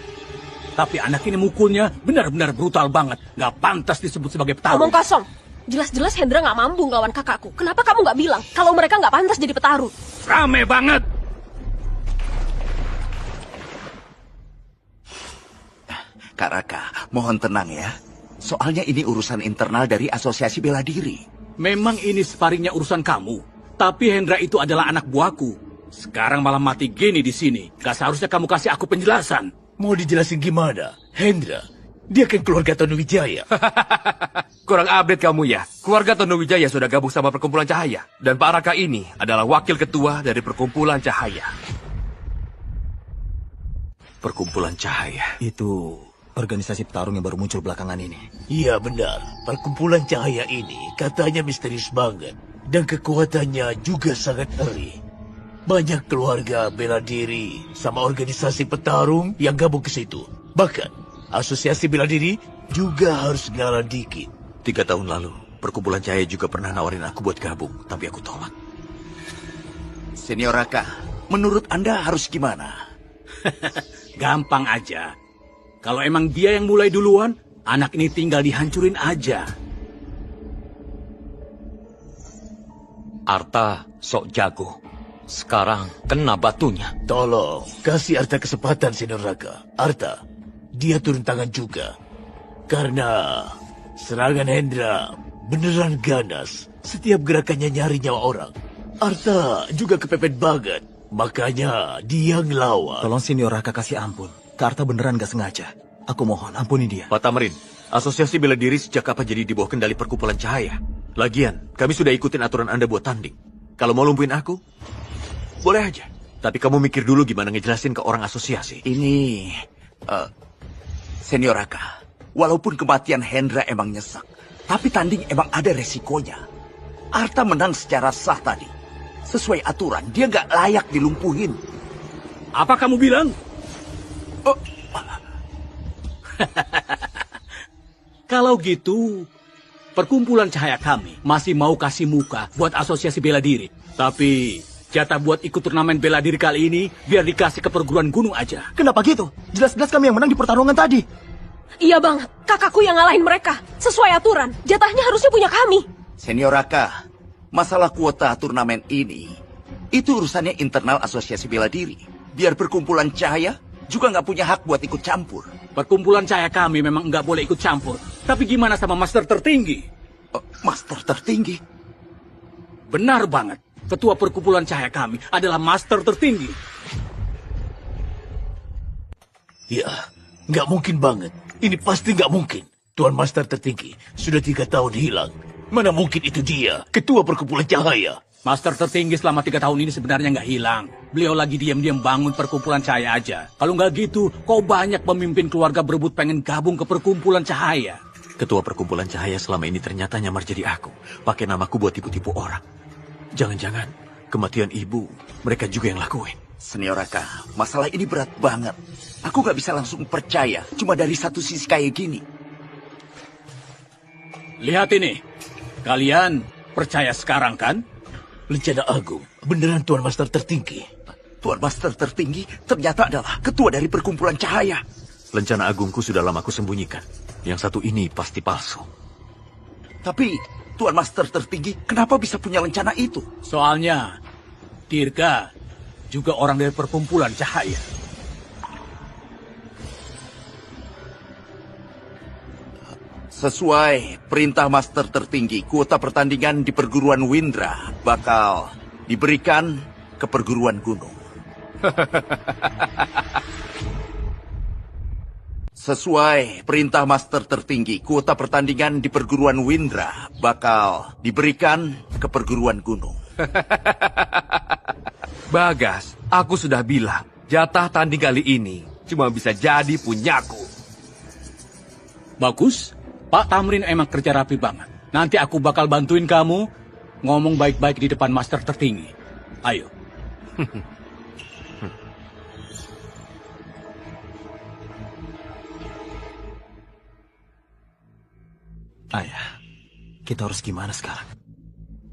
L: Tapi anak ini mukulnya benar-benar brutal banget. Nggak pantas disebut sebagai petarung.
A: Ngomong kosong. Jelas-jelas Hendra nggak mampu ngelawan kakakku. Kenapa kamu nggak bilang kalau mereka nggak pantas jadi petarung?
L: Rame banget.
H: Kak Raka, mohon tenang ya. Soalnya ini urusan internal dari Asosiasi Bela Diri.
L: Memang ini sparringnya urusan kamu. Tapi Hendra itu adalah anak buahku. Sekarang malah mati gini di sini. Gak seharusnya kamu kasih aku penjelasan.
F: Mau dijelasin gimana? Hendra, dia kan keluarga Tonuwijaya.
J: Kurang update kamu ya. Keluarga Tonuwijaya sudah gabung sama Perkumpulan Cahaya. Dan Pak Raka ini adalah wakil ketua dari Perkumpulan Cahaya.
D: Perkumpulan Cahaya?
B: Itu organisasi petarung yang baru muncul belakangan ini.
F: Iya benar, perkumpulan cahaya ini katanya misterius banget. Dan kekuatannya juga sangat ngeri. Banyak keluarga bela diri sama organisasi petarung yang gabung ke situ. Bahkan, asosiasi bela diri juga harus ngalah dikit.
D: 3 tahun lalu, Perkumpulan Cahaya juga pernah nawarin aku buat gabung, tapi aku tolak.
H: Senior Raka, menurut Anda harus gimana?
L: Gampang aja. Kalau emang dia yang mulai duluan, anak ini tinggal dihancurin aja.
G: Arta sok jago. Sekarang kena batunya.
F: Tolong, kasih Arta kesempatan, Senior Raka. Arta, dia turun tangan juga. Karena serangan Hendra beneran ganas. Setiap gerakannya nyari nyawa orang. Arta juga kepepet banget. Makanya dia ngelawan.
B: Tolong Senior Raka kasih ampun. Karta beneran gak sengaja. Aku mohon, ampuni dia.
D: Pak Tamrin, Asosiasi Bela Diri sejak kapan jadi di bawah kendali Perkumpulan Cahaya? Lagian, kami sudah ikutin aturan Anda buat tanding. Kalau mau lumpuhin aku, boleh aja. Tapi kamu mikir dulu gimana ngejelasin ke orang asosiasi.
H: Ini, Senior Raka, walaupun kematian Hendra emang nyesek, tapi tanding emang ada resikonya. Arta menang secara sah tadi. Sesuai aturan, dia nggak layak dilumpuhin.
L: Apa kamu bilang? Kalau gitu, Perkumpulan Cahaya kami masih mau kasih muka buat asosiasi bela diri. Tapi jatah buat ikut turnamen bela diri kali ini biar dikasih ke perguruan gunung aja.
B: Kenapa gitu? Jelas-jelas kami yang menang di pertarungan tadi.
A: Iya banget, kakakku yang ngalahin mereka. Sesuai aturan, jatahnya harusnya punya kami.
H: Senior Raka, masalah kuota turnamen ini, itu urusannya internal Asosiasi Bela Diri. Biar Perkumpulan Cahaya juga nggak punya hak buat ikut campur.
L: Perkumpulan Cahaya kami memang nggak boleh ikut campur. Tapi gimana sama master tertinggi?
H: Master tertinggi?
L: Benar banget. Ketua Perkumpulan Cahaya kami adalah master tertinggi.
F: Ya, nggak mungkin banget. Ini pasti nggak mungkin. Tuan Master tertinggi sudah 3 tahun hilang. Mana mungkin itu dia, Ketua Perkumpulan Cahaya.
L: Master tertinggi selama 3 tahun ini sebenarnya nggak hilang. Beliau lagi diam-diam bangun Perkumpulan Cahaya aja. Kalau nggak gitu, kok banyak pemimpin keluarga berebut pengen gabung ke Perkumpulan Cahaya.
D: Ketua Perkumpulan Cahaya selama ini ternyata nyamar jadi aku. Pakai namaku buat tipu-tipu orang. Jangan-jangan kematian ibu mereka juga yang lakuin.
H: Senior Raka, masalah ini berat banget. Aku nggak bisa langsung percaya cuma dari satu sisi kayak gini.
L: Lihat ini. Kalian percaya sekarang kan?
F: Lencana Agung, beneran Tuan Master tertinggi.
H: Tuan Master tertinggi ternyata adalah ketua dari Perkumpulan Cahaya.
D: Lencana agungku sudah lama aku sembunyikan. Yang satu ini pasti palsu.
H: Tapi Tuan Master tertinggi kenapa bisa punya lencana itu?
L: Soalnya Dirga juga orang dari Perkumpulan Cahaya.
H: Sesuai perintah Master tertinggi, kuota pertandingan di perguruan Windra bakal diberikan ke perguruan gunung. Sesuai perintah Master tertinggi, kuota pertandingan di perguruan Windra bakal diberikan ke perguruan gunung.
J: Bagas, aku sudah bilang, jatah tanding kali ini cuma bisa jadi punyaku.
L: Bagus. Pak Tamrin emang kerja rapi banget. Nanti aku bakal bantuin kamu ngomong baik-baik di depan master tertinggi. Ayo.
B: Ayah, kita harus gimana sekarang?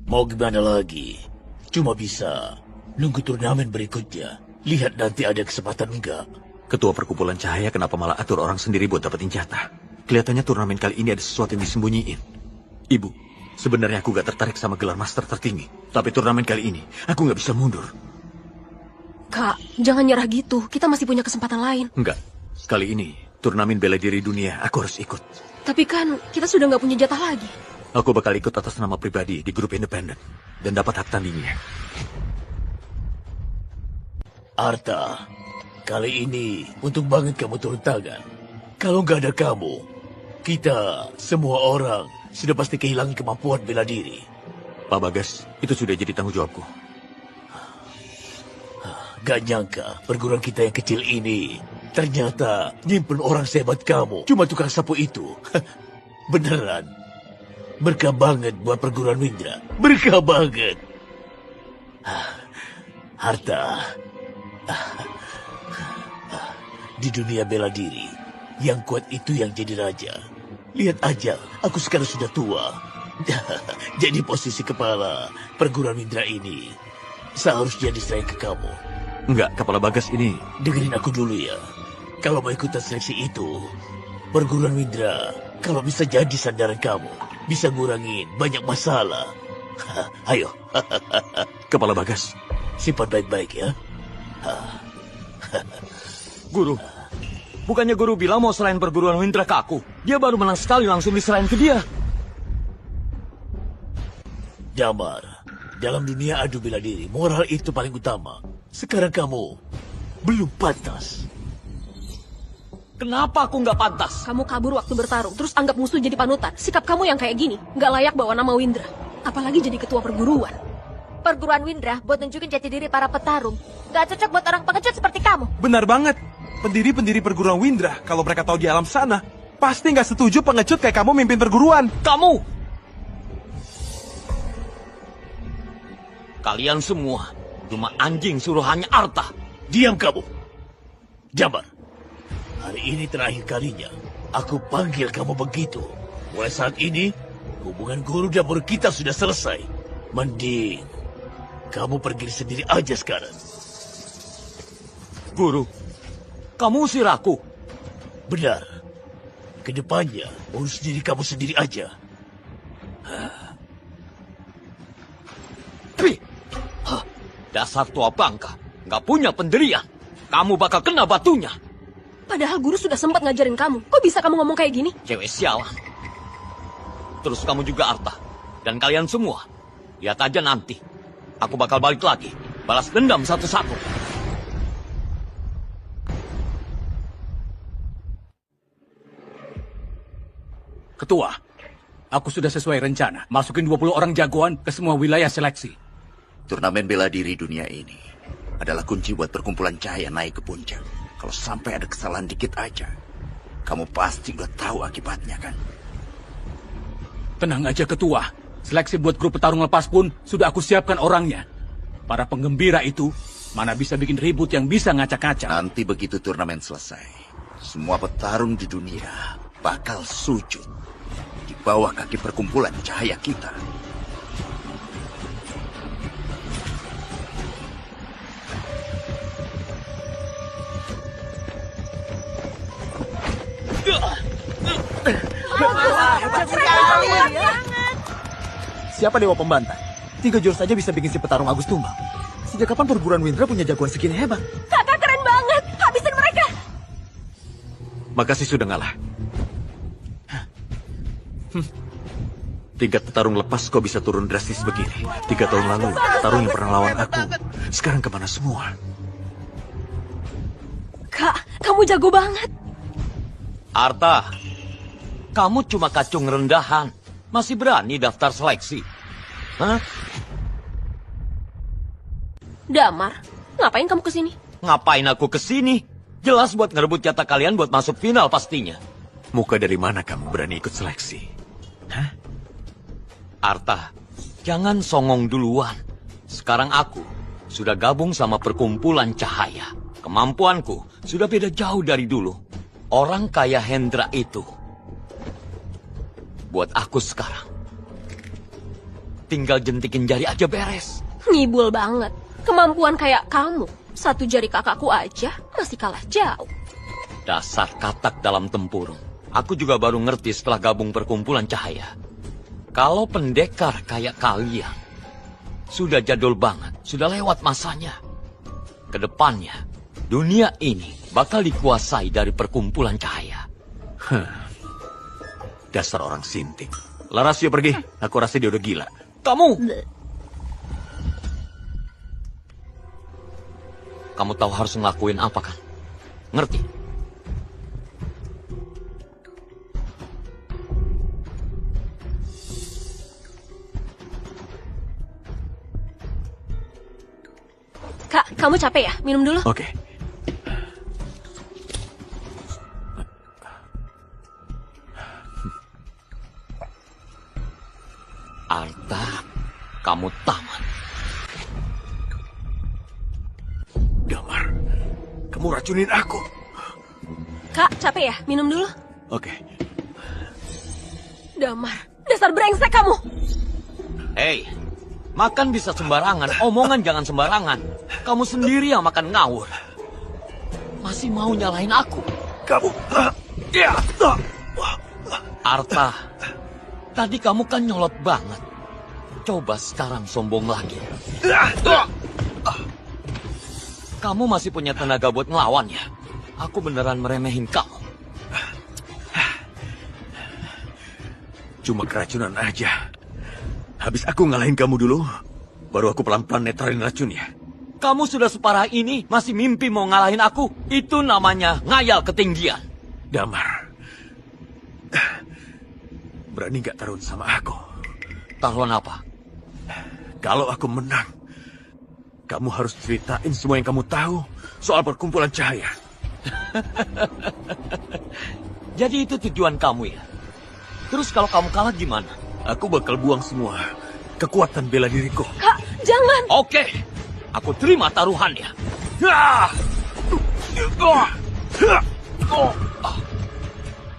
F: Mau gimana lagi? Cuma bisa nunggu turnamen berikutnya. Lihat nanti ada kesempatan enggak.
D: Ketua Perkumpulan Cahaya kenapa malah atur orang sendiri buat dapetin jatah? Kelihatannya turnamen kali ini ada sesuatu yang disembunyiin. Ibu, sebenarnya aku gak tertarik sama gelar master tertinggi. Tapi turnamen kali ini, aku gak bisa mundur.
A: Kak, jangan nyerah gitu. Kita masih punya kesempatan lain.
D: Enggak, kali ini turnamen bela diri dunia aku harus ikut.
A: Tapi kan kita sudah nggak punya jatah lagi.
D: Aku bakal ikut atas nama pribadi di grup independen dan dapat hak tandingnya.
F: Arta, kali ini untung banget kamu turun tangan. Kalau nggak ada kamu, kita semua orang sudah pasti kehilangan kemampuan bela diri.
D: Pak Bagas, itu sudah jadi tanggung jawabku.
F: Gak nyangka perguruan kita yang kecil ini ternyata nyimpen orang sehebat kamu. Cuma tukang sapu itu. Beneran. Berkah banget buat perguruan Windra. Berkah banget. Harta. Di dunia bela diri, yang kuat itu yang jadi raja. Lihat aja, aku sekarang sudah tua. Jadi posisi kepala perguruan Windra ini seharusnya diserahkan ke kamu.
D: Enggak, Kepala Bagas ini...
F: Dengerin aku dulu ya. Kalau mau ikutan seleksi itu, perguruan Windra, kalau bisa jadi sandaran kamu, bisa ngurangin banyak masalah. Ayo.
D: Kepala Bagas.
F: Simpan baik-baik ya.
G: Guru, bukannya guru bilang mau serahin perguruan Windra ke aku? Dia baru menang sekali langsung diserahin ke dia.
F: Damar, dalam dunia adu bela diri, moral itu paling utama. Sekarang kamu belum pantas.
G: Kenapa aku nggak pantas?
A: Kamu kabur waktu bertarung, terus anggap musuh jadi panutan. Sikap kamu yang kayak gini, nggak layak bawa nama Windra. Apalagi jadi ketua perguruan.
I: Perguruan Windra buat nunjukin jati diri para petarung. Nggak cocok buat orang pengecut seperti kamu.
K: Benar banget. Pendiri-pendiri perguruan Windra, kalau mereka tahu di alam sana, pasti nggak setuju pengecut kayak kamu mimpin perguruan.
G: Kalian semua cuma anjing suruhannya Arta.
F: Diam kamu. Damar, hari ini terakhir kalinya aku panggil kamu begitu. Mulai saat ini, hubungan guru dan murid kita sudah selesai. Mending kamu pergi sendiri aja sekarang.
G: Guru, kamu usir aku.
F: Benar. Kedepannya, urus diri kamu sendiri aja.
G: Dasar tua bangka, nggak punya pendirian. Kamu bakal kena batunya.
A: Padahal guru sudah sempat ngajarin kamu. Kok bisa kamu ngomong kayak gini?
G: Cewek sialan. Terus kamu juga Arta. Dan kalian semua. Lihat aja nanti. Aku bakal balik lagi. Balas dendam satu-satu.
L: Ketua, aku sudah sesuai rencana. Masukin 20 orang jagoan ke semua wilayah seleksi.
H: Turnamen bela diri dunia ini adalah kunci buat perkumpulan cahaya naik ke puncak. Kalau sampai ada kesalahan dikit aja, kamu pasti udah tahu akibatnya kan?
L: Tenang aja Ketua. Seleksi buat grup petarung lepas pun sudah aku siapkan orangnya. Para penggembira itu mana bisa bikin ribut yang bisa ngacak-ngacak.
H: Nanti begitu turnamen selesai, semua petarung di dunia bakal sujud di bawah kaki perkumpulan cahaya kita.
B: Siapa dewa pembantah? 3 jurus saja bisa bikin si petarung Agus tumbang. Sejak kapan perguruan Windra punya jagoan segini hebat?
A: Kakak keren banget. Habisin mereka.
D: Makasih sudah ngalah. Tingkat petarung lepas kok bisa turun drastis begini. 3 tahun lalu, petarung yang pernah lawan aku, sekarang kemana semua?
A: Kak, kamu jago banget.
G: Arta, kamu cuma kacung rendahan. Masih berani daftar seleksi? Hah?
A: Damar, ngapain kamu kesini?
G: Ngapain aku kesini? Jelas buat ngerebut jatah kalian buat masuk final pastinya.
D: Muka dari mana kamu berani ikut seleksi? Hah?
G: Arta, jangan songong duluan. Sekarang aku sudah gabung sama perkumpulan cahaya. Kemampuanku sudah beda jauh dari dulu. Orang kaya Hendra itu, buat aku sekarang, tinggal jentikin jari aja beres.
A: Ngibul banget. Kemampuan kayak kamu, satu jari kakakku aja masih kalah jauh.
G: Dasar katak dalam tempurung. Aku juga baru ngerti setelah gabung perkumpulan cahaya. Kalau pendekar kayak kalian sudah jadul banget, sudah lewat masanya. Kedepannya, dunia ini bakal dikuasai dari perkumpulan cahaya.
D: Dasar orang sinting. Larasio pergi. Aku rasa dia udah gila.
G: Kamu tahu harus ngelakuin apa kan? Ngerti?
A: Kak, kamu capek ya? Minum dulu.
D: Oke.
G: Arta, kamu tamat.
D: Damar, kamu racunin aku.
A: Kak, capek ya? Minum dulu.
D: Oke.
A: Damar, dasar brengsek kamu.
G: Hei, makan bisa sembarangan, omongan jangan sembarangan. Kamu sendiri yang makan ngawur. Masih mau nyalahin aku?
D: Kamu...
G: Arta, tadi kamu kan nyolot banget. Coba sekarang sombong lagi. Kamu masih punya tenaga buat ngelawan ya? Aku beneran meremehin kamu.
D: Cuma keracunan aja. Habis aku ngalahin kamu dulu, baru aku pelan-pelan netralin racunnya.
G: Kamu sudah separah ini, masih mimpi mau ngalahin aku? Itu namanya ngayal ketinggian.
D: Damar, berani gak taruhan sama aku?
G: Taruhan apa?
D: Kalau aku menang, kamu harus ceritain semua yang kamu tahu soal perkumpulan cahaya.
G: Jadi itu tujuan kamu ya? Terus kalau kamu kalah gimana?
D: Aku bakal buang semua kekuatan bela diriku.
A: Kak, jangan.
G: Oke, aku terima taruhannya.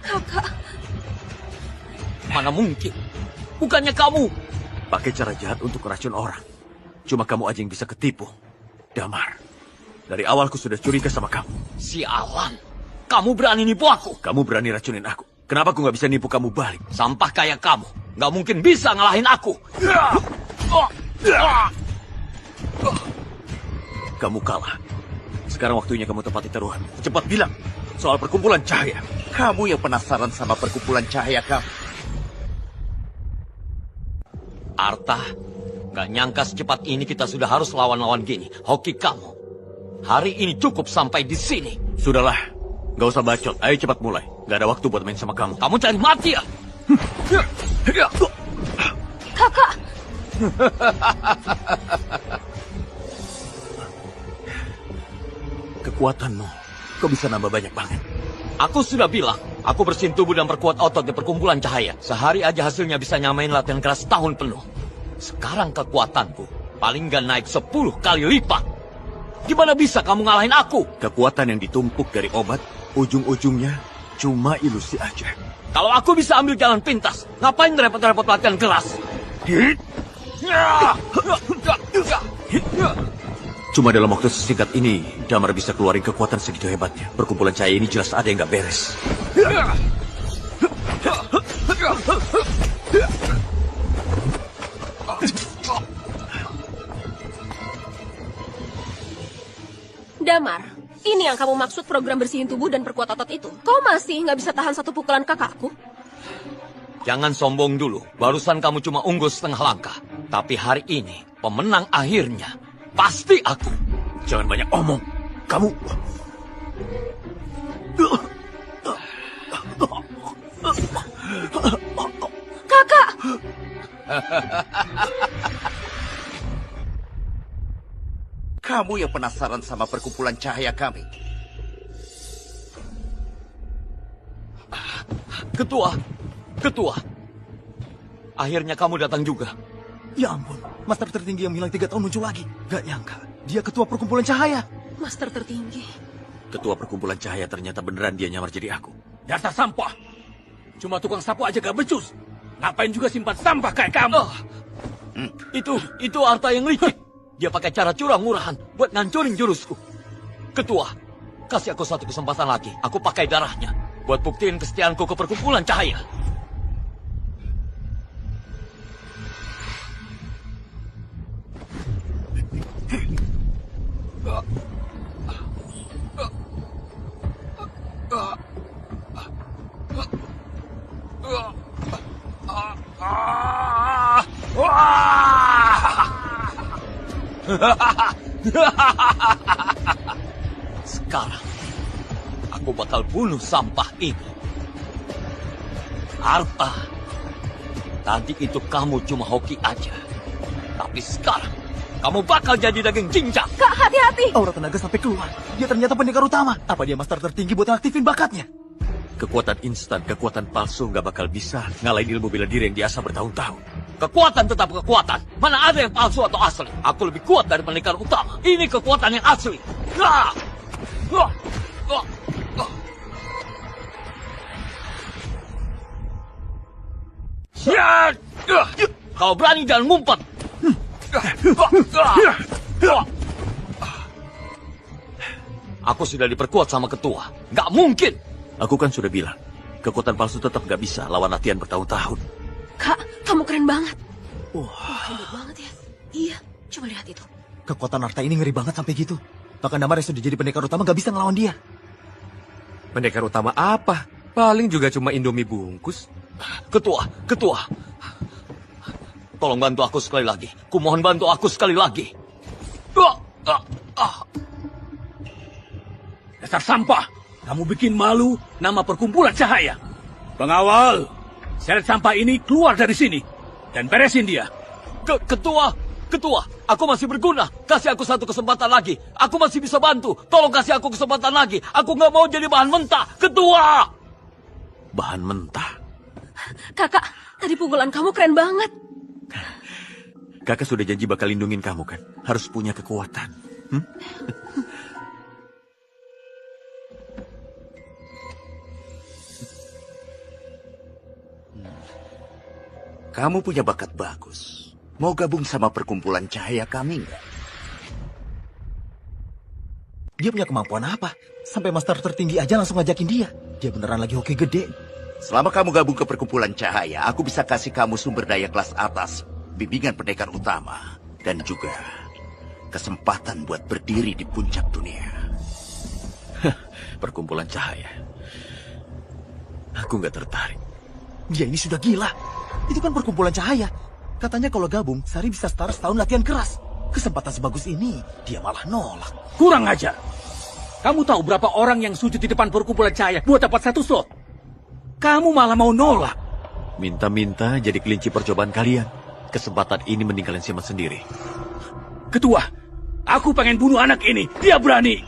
A: Kakak.
G: Mana mungkin? Bukannya kamu.
D: Pakai cara jahat untuk meracun orang. Cuma kamu aja yang bisa ketipu. Damar, dari awal aku sudah curiga sama kamu.
G: Sialan, kamu berani nipu aku.
D: Kamu berani racunin aku. Kenapa aku nggak bisa nipu kamu balik?
G: Sampah kayak kamu, nggak mungkin bisa ngalahin aku.
D: Kamu kalah. Sekarang waktunya kamu tepati taruhan. Cepat bilang soal perkumpulan cahaya.
H: Kamu yang penasaran sama perkumpulan cahaya kamu.
G: Arta, nggak nyangka secepat ini kita sudah harus lawan-lawan gini. Hoki kamu. Hari ini cukup sampai di sini.
D: Sudahlah, nggak usah bacot. Ayo cepat mulai. Nggak ada waktu buat main sama kamu.
G: Kamu cari mati ya?
A: Kakak.
D: Kekuatanmu, kok bisa nambah banyak banget?
G: Aku sudah bilang, aku bersihin tubuh dan perkuat otot di perkumpulan cahaya. Sehari aja hasilnya bisa nyamain latihan keras tahun penuh. Sekarang kekuatanku paling gak naik 10 kali lipat. Gimana bisa kamu ngalahin aku?
D: Kekuatan yang ditumpuk dari obat, ujung-ujungnya cuma ilusi aja.
G: Kalau aku bisa ambil jalan pintas, ngapain repot-repot latihan keras?
D: Cuma dalam waktu sesingkat ini, Damar bisa keluarin kekuatan segitu hebatnya. Perkumpulan cahaya ini jelas ada yang gak beres.
A: Damar, ini yang kamu maksud program bersihin tubuh dan perkuat otot itu? Kau masih nggak bisa tahan satu pukulan kakakku?
G: Jangan sombong dulu. Barusan kamu cuma unggul setengah langkah. Tapi hari ini, pemenang akhirnya pasti aku.
D: Jangan banyak omong. Kamu...
A: Kakak!
H: Kamu yang penasaran sama perkumpulan cahaya kami.
G: Ketua. Akhirnya kamu datang juga.
B: Ya ampun, Master tertinggi yang hilang 3 tahun muncul lagi. Gak nyangka, dia ketua perkumpulan cahaya.
A: Master tertinggi.
D: Ketua perkumpulan cahaya ternyata beneran dia nyamar jadi aku.
L: Dasar sampah. Cuma tukang sapu aja gak becus. Ngapain juga simpan sampah kayak kamu?
G: Itu Arta yang licik. Dia pakai cara curang-murahan buat ngancurin jurusku. Ketua, kasih aku 1 kesempatan lagi. Aku pakai darahnya buat buktiin kesetiaanku ke perkumpulan cahaya. Sekarang aku bakal bunuh sampah ini. Arta, tadi itu kamu cuma hoki aja. Tapi sekarang kamu bakal jadi daging cincang.
A: Kak, hati-hati.
B: Aura tenaga sampai keluar. Dia ternyata pendekar utama. Apa dia master tertinggi buat aktifin bakatnya?
D: Kekuatan instan, kekuatan palsu nggak bakal bisa ngalahin ilmu bela diri yang diasah bertahun-tahun.
G: Kekuatan tetap kekuatan. Mana ada yang palsu atau asli? Aku lebih kuat dari pendekar utama. Ini kekuatan yang asli. Kau berani jangan ngumpet. Aku sudah diperkuat sama ketua. Gak mungkin.
D: Aku kan sudah bilang, kekuatan palsu tetap gak bisa lawan latihan bertahun-tahun.
A: Kak, kamu keren banget. Hebat banget ya. Iya, coba lihat itu.
B: Kekuatan Arta ini ngeri banget sampai gitu. Bahkan Damar yang sudah jadi pendekar utama gak bisa ngelawan dia.
J: Pendekar utama apa? Paling juga cuma Indomie bungkus.
G: Ketua. Tolong bantu aku sekali lagi. Kumohon bantu aku sekali lagi.
L: Dasar sampah. Kamu bikin malu nama perkumpulan cahaya. Pengawal, seret sampah ini keluar dari sini. Dan beresin dia.
G: Ketua, aku masih berguna. Kasih aku 1 kesempatan lagi. Aku masih bisa bantu. Tolong kasih aku kesempatan lagi. Aku nggak mau jadi bahan mentah. Ketua!
D: Bahan mentah?
A: Kakak, tadi pukulan kamu keren banget.
D: Kakak sudah janji bakal lindungin kamu kan? Harus punya kekuatan.
H: Kamu punya bakat bagus. Mau gabung sama perkumpulan cahaya kami nggak?
B: Dia punya kemampuan apa? Sampai master tertinggi aja langsung ngajakin dia. Dia beneran lagi hoki gede.
H: Selama kamu gabung ke perkumpulan cahaya, aku bisa kasih kamu sumber daya kelas atas, bimbingan pendekar utama, dan juga kesempatan buat berdiri di puncak dunia.
D: Perkumpulan cahaya. Aku nggak tertarik.
B: Dia ini sudah gila. Itu kan perkumpulan cahaya. Katanya kalau gabung, Sari bisa setara setahun latihan keras. Kesempatan sebagus ini, dia malah nolak.
L: Kurang aja. Kamu tahu berapa orang yang sujud di depan perkumpulan cahaya buat dapat 1 slot? Kamu malah mau nolak.
D: Minta-minta jadi kelinci percobaan kalian. Kesempatan ini mending kalian simpan sendiri.
L: Ketua, aku pengen bunuh anak ini. Dia berani.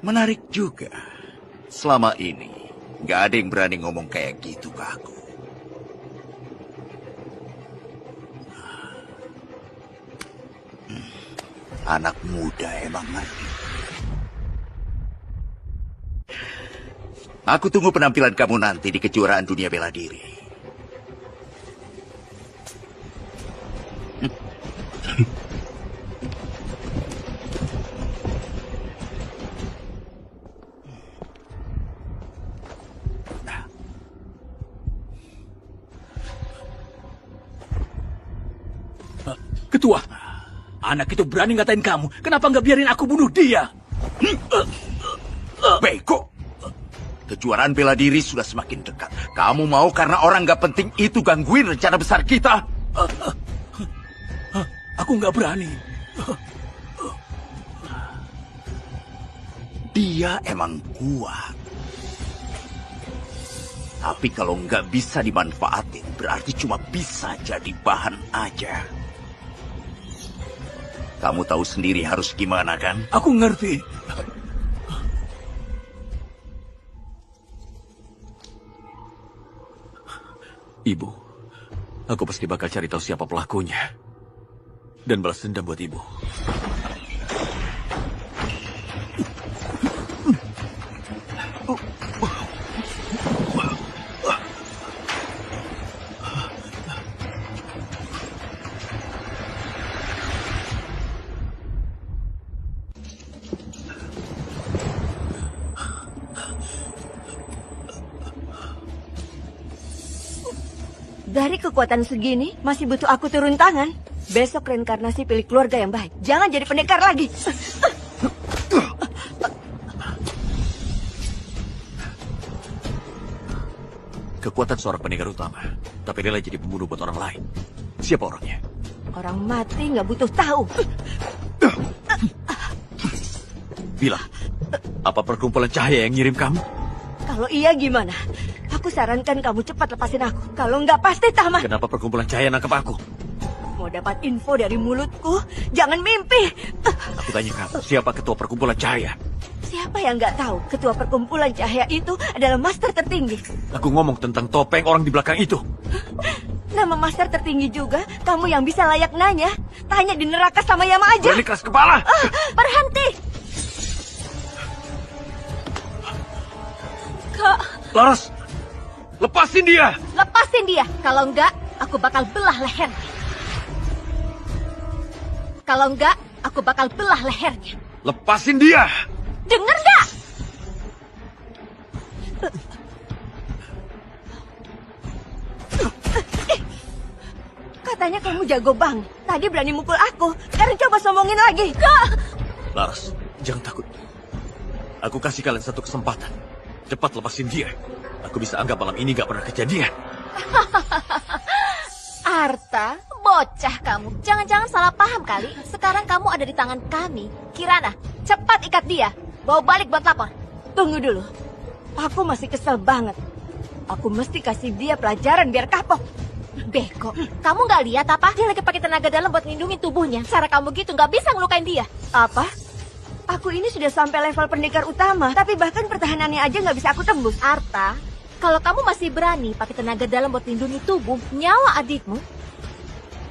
H: Menarik juga. Selama ini, nggak ada yang berani ngomong kayak gitu ke aku. Anak muda emang ngerti. Aku tunggu penampilan kamu nanti di kejuaraan dunia bela diri.
L: Ketua, anak itu berani ngatain kamu. Kenapa nggak biarin aku bunuh dia?
H: Beko. Kejuaraan bela diri sudah semakin dekat. Kamu mau karena orang nggak penting itu gangguin rencana besar kita?
L: Aku nggak berani.
H: Dia emang kuat. Tapi kalau nggak bisa dimanfaatin, berarti cuma bisa jadi bahan aja. Kamu tahu sendiri harus gimana kan?
L: Aku ngerti.
D: Ibu, aku pasti bakal cari tahu siapa pelakunya. Dan balas dendam buat ibu.
E: Dari kekuatan segini, masih butuh aku turun tangan. Besok reinkarnasi pilih keluarga yang baik. Jangan jadi pendekar lagi.
D: Kekuatan seorang pendekar utama, tapi rela jadi pembunuh buat orang lain. Siapa orangnya?
E: Orang mati nggak butuh tahu.
D: Bilang, apa perkumpulan cahaya yang ngirim kamu?
E: Kalau iya gimana? Aku sarankan kamu cepat lepasin aku. Kalau nggak pasti tamat.
D: Kenapa perkumpulan cahaya nangkap aku?
E: Mau dapat info dari mulutku? Jangan mimpi.
D: Aku tanya kamu, siapa ketua perkumpulan cahaya?
E: Siapa yang nggak tahu ketua perkumpulan cahaya itu adalah master tertinggi?
D: Aku ngomong tentang topeng orang di belakang itu.
E: Nama master tertinggi juga? Kamu yang bisa layak nanya? Tanya di neraka sama Yama aja.
D: Berani keras kepala.
E: Berhenti.
A: Kak.
D: Laras, lepasin dia.
I: Lepasin dia. Kalau enggak, aku bakal belah lehernya. Kalau enggak, aku bakal belah lehernya.
D: Lepasin dia.
I: Dengar nggak?
E: Katanya kamu jago banget. Tadi berani mukul aku. Sekarang coba sombongin lagi. Kak!
D: Laras, jangan takut. Aku kasih kalian satu kesempatan. Cepat lepasin dia. Aku bisa anggap malam ini gak pernah kejadian.
I: Arta, bocah kamu. Jangan-jangan salah paham kali. Sekarang kamu ada di tangan kami. Kirana, cepat ikat dia. Bawa balik buat lapor.
E: Tunggu dulu. Aku masih kesel banget. Aku mesti kasih dia pelajaran biar kapok.
I: Beko, kamu nggak lihat apa? Dia lagi pakai tenaga dalam buat melindungi tubuhnya. Cara kamu gitu nggak bisa ngelukain dia.
E: Apa? Aku ini sudah sampai level pendekar utama, tapi bahkan pertahanannya aja nggak bisa aku tembus.
I: Arta, kalau kamu masih berani pakai tenaga dalam buat melindungi tubuh, nyawa adikmu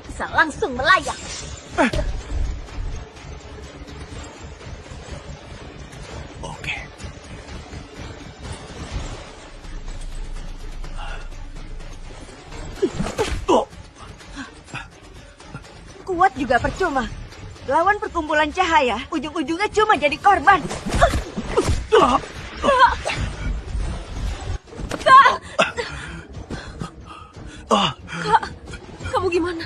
I: bisa langsung melayang.
D: Oke.
E: Kuat juga percuma. Lawan perkumpulan cahaya, ujung-ujungnya cuma jadi korban.
A: Kak, kamu gimana?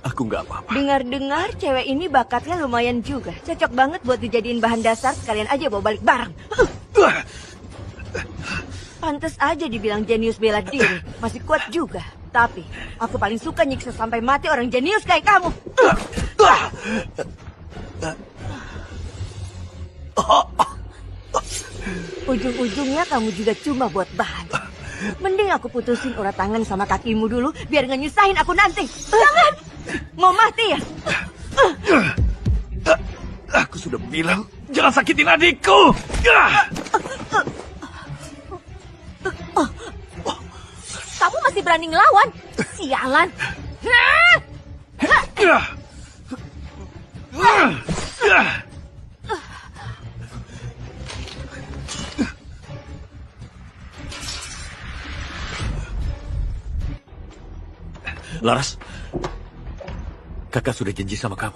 D: Aku nggak apa-apa.
E: Dengar-dengar cewek ini bakatnya lumayan juga. Cocok banget buat dijadiin bahan dasar, sekalian aja bawa balik barang. Pantes aja dibilang jenius bela diri. Masih kuat juga. Tapi, aku paling suka nyiksa sampai mati orang jenius kayak kamu. Ujung-ujungnya kamu juga cuma buat bahan. Mending aku putusin urat tangan sama kakimu dulu, biar nggak nyusahin aku nanti. Jangan! Mau mati ya?
D: Aku sudah bilang, jangan sakitin adikku!
I: Kamu masih berani ngelawan? Sialan!
D: Laras, kakak sudah janji sama kamu.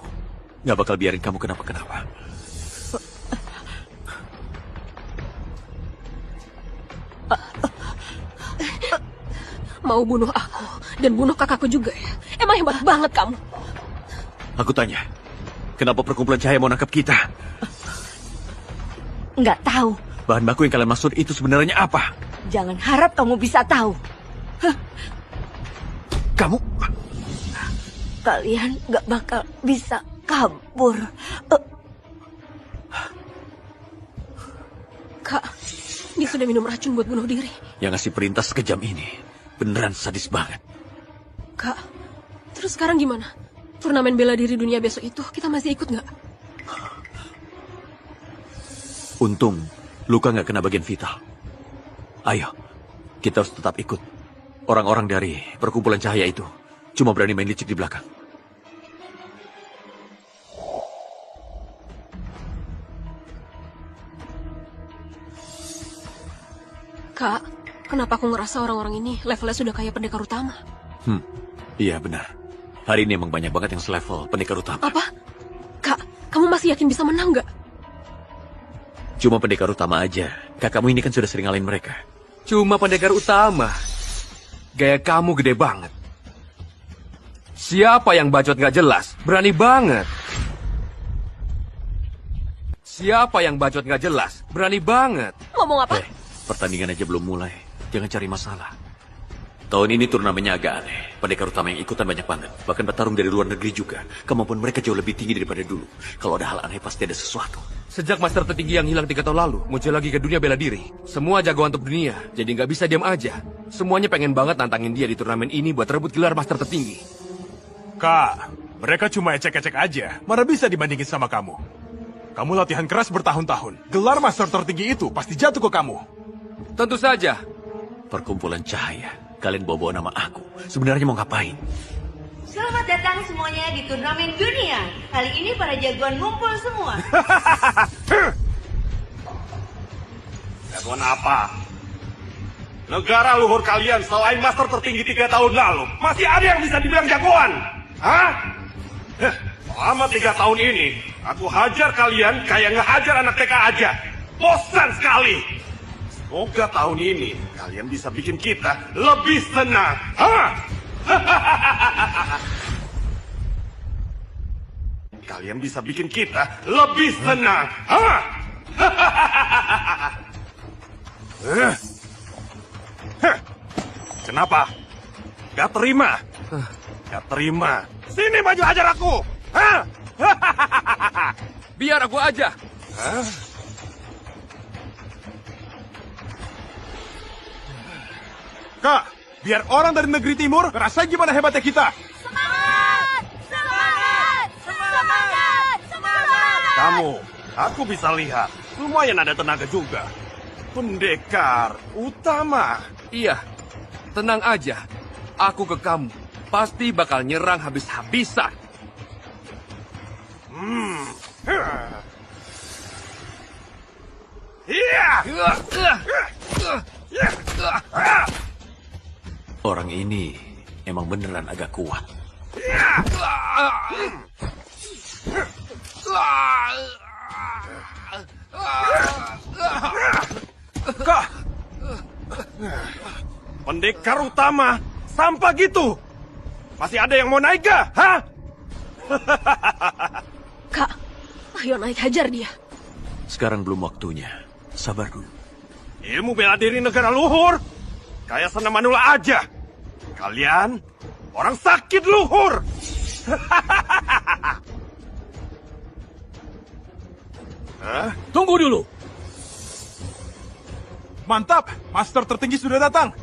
D: Nggak bakal biarin kamu kenapa-kenapa.
A: Mau bunuh aku dan bunuh kakakku juga ya? Emang hebat banget kamu.
D: Aku tanya, kenapa perkumpulan cahaya mau nangkap kita?
E: Nggak tahu.
D: Bahan baku yang kalian maksud itu sebenarnya apa?
E: Jangan harap kamu bisa tahu.
D: Kamu?
E: Kalian nggak bakal bisa kabur.
A: Kak, dia sudah minum racun buat bunuh diri.
D: Yang ngasih perintah sekejam ini beneran sadis banget.
A: Kak, terus sekarang gimana? turnamen bela diri dunia besok itu kita masih ikut nggak?
D: Untung luka nggak kena bagian vital. Ayo, kita harus tetap ikut. Orang-orang dari perkumpulan cahaya itu cuma berani main licik di belakang.
A: Kak, kenapa aku ngerasa orang-orang ini levelnya sudah kayak pendekar utama?
D: Iya benar. Hari ini emang banyak banget yang selevel pendekar utama.
A: Apa? Kak, kamu masih yakin bisa menang nggak?
D: Cuma pendekar utama aja. Kakakmu ini kan sudah sering ngalahin mereka.
J: Cuma pendekar utama. Gaya kamu gede banget. Siapa yang bacot nggak jelas? Berani banget. Siapa yang bacot nggak jelas? Berani banget.
A: Ngomong apa?
D: Pertandingan aja belum mulai. Jangan cari masalah. Tahun ini turnamennya agak aneh. Pendekar utama yang ikutan banyak banget. Bahkan petarung dari luar negeri juga. Kemampuan mereka jauh lebih tinggi daripada dulu. Kalau ada hal aneh pasti ada sesuatu.
J: Sejak master tertinggi yang hilang 3 tahun lalu muncul lagi ke dunia bela diri. Semua jagoan top dunia. Jadi nggak bisa diam aja. Semuanya pengen banget nantangin dia di turnamen ini buat rebut gelar master tertinggi.
M: Kak, mereka cuma ecek-ecek aja. Mana bisa dibandingin sama kamu? Kamu latihan keras bertahun-tahun. Gelar master tertinggi itu pasti jatuh ke kamu.
J: Tentu saja.
D: Perkumpulan cahaya. Kalian bawa-bawa nama aku. Sebenarnya mau ngapain?
E: Selamat datang semuanya di turnamen dunia. Kali ini para jagoan ngumpul semua.
C: Jagoan apa? Negara luhur kalian selain master tertinggi 3 tahun lalu, masih ada yang bisa dibilang jagoan? Hah? Selama 3 tahun ini, aku hajar kalian kayak ngehajar anak TK aja. Bosan sekali. Semoga tahun ini kalian bisa bikin kita lebih senang. Hah? Kalian bisa bikin kita lebih senang. Hah? Kenapa? Gak terima? Gak terima. Sini maju hajar aku. Hah?
J: Biar aku aja.
C: Hah?
M: Kak, biar orang dari negeri timur ngerasain gimana hebatnya kita.
I: Semangat! Semangat! Semangat! Semangat!
C: Kamu, aku bisa lihat. Lumayan ada tenaga juga. Pendekar utama.
J: Iya, tenang aja. Aku ke kamu. Pasti bakal nyerang habis-habisan.
D: Orang ini emang beneran agak kuat.
C: Kak! Pendekar utama, sampah gitu. Masih ada yang mau naik gak? Hah?
A: Kak, ayo naik hajar dia.
D: Sekarang belum waktunya. Sabar dulu.
C: Ilmu bela diri negara luhur. Kayak senam manula aja. Kalian orang sakit luhur.
L: Tunggu dulu.
M: Mantap, master tertinggi sudah datang.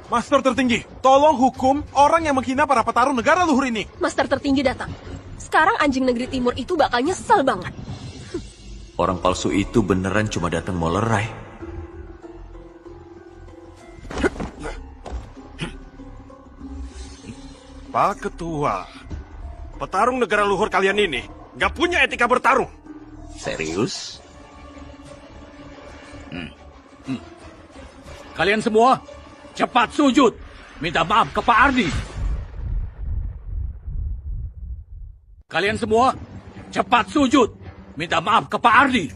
M: Master tertinggi, tolong hukum orang yang menghina para petarung negara luhur ini.
A: Master tertinggi datang. Sekarang anjing negeri timur itu bakal nyesel banget.
D: Orang palsu itu beneran cuma datang mau lerai.
C: Pak Ketua, petarung negara luhur kalian ini nggak punya etika bertarung.
L: Serius? Kalian semua, cepat sujud. Minta maaf ke Pak Ardi. Kalian semua, cepat sujud. Minta maaf ke Pak Ardi.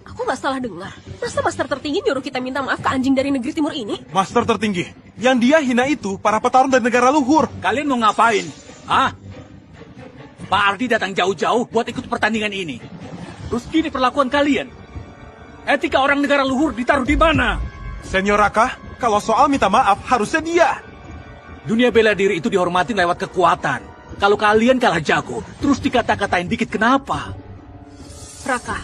A: Aku nggak salah dengar. Masa master tertinggi nyuruh kita minta maaf ke anjing dari negeri timur ini?
M: Master tertinggi, yang dia hina itu para petarung dari negara luhur.
L: Kalian mau ngapain? Hah? Pak Ardi datang jauh-jauh buat ikut pertandingan ini. Terus gini perlakuan kalian. Etika orang negara luhur ditaruh di mana?
M: Senior Raka, kalau soal minta maaf harusnya dia.
L: Dunia bela diri itu dihormatin lewat kekuatan. Kalau kalian kalah jago, terus dikata-katain dikit kenapa?
A: Raka,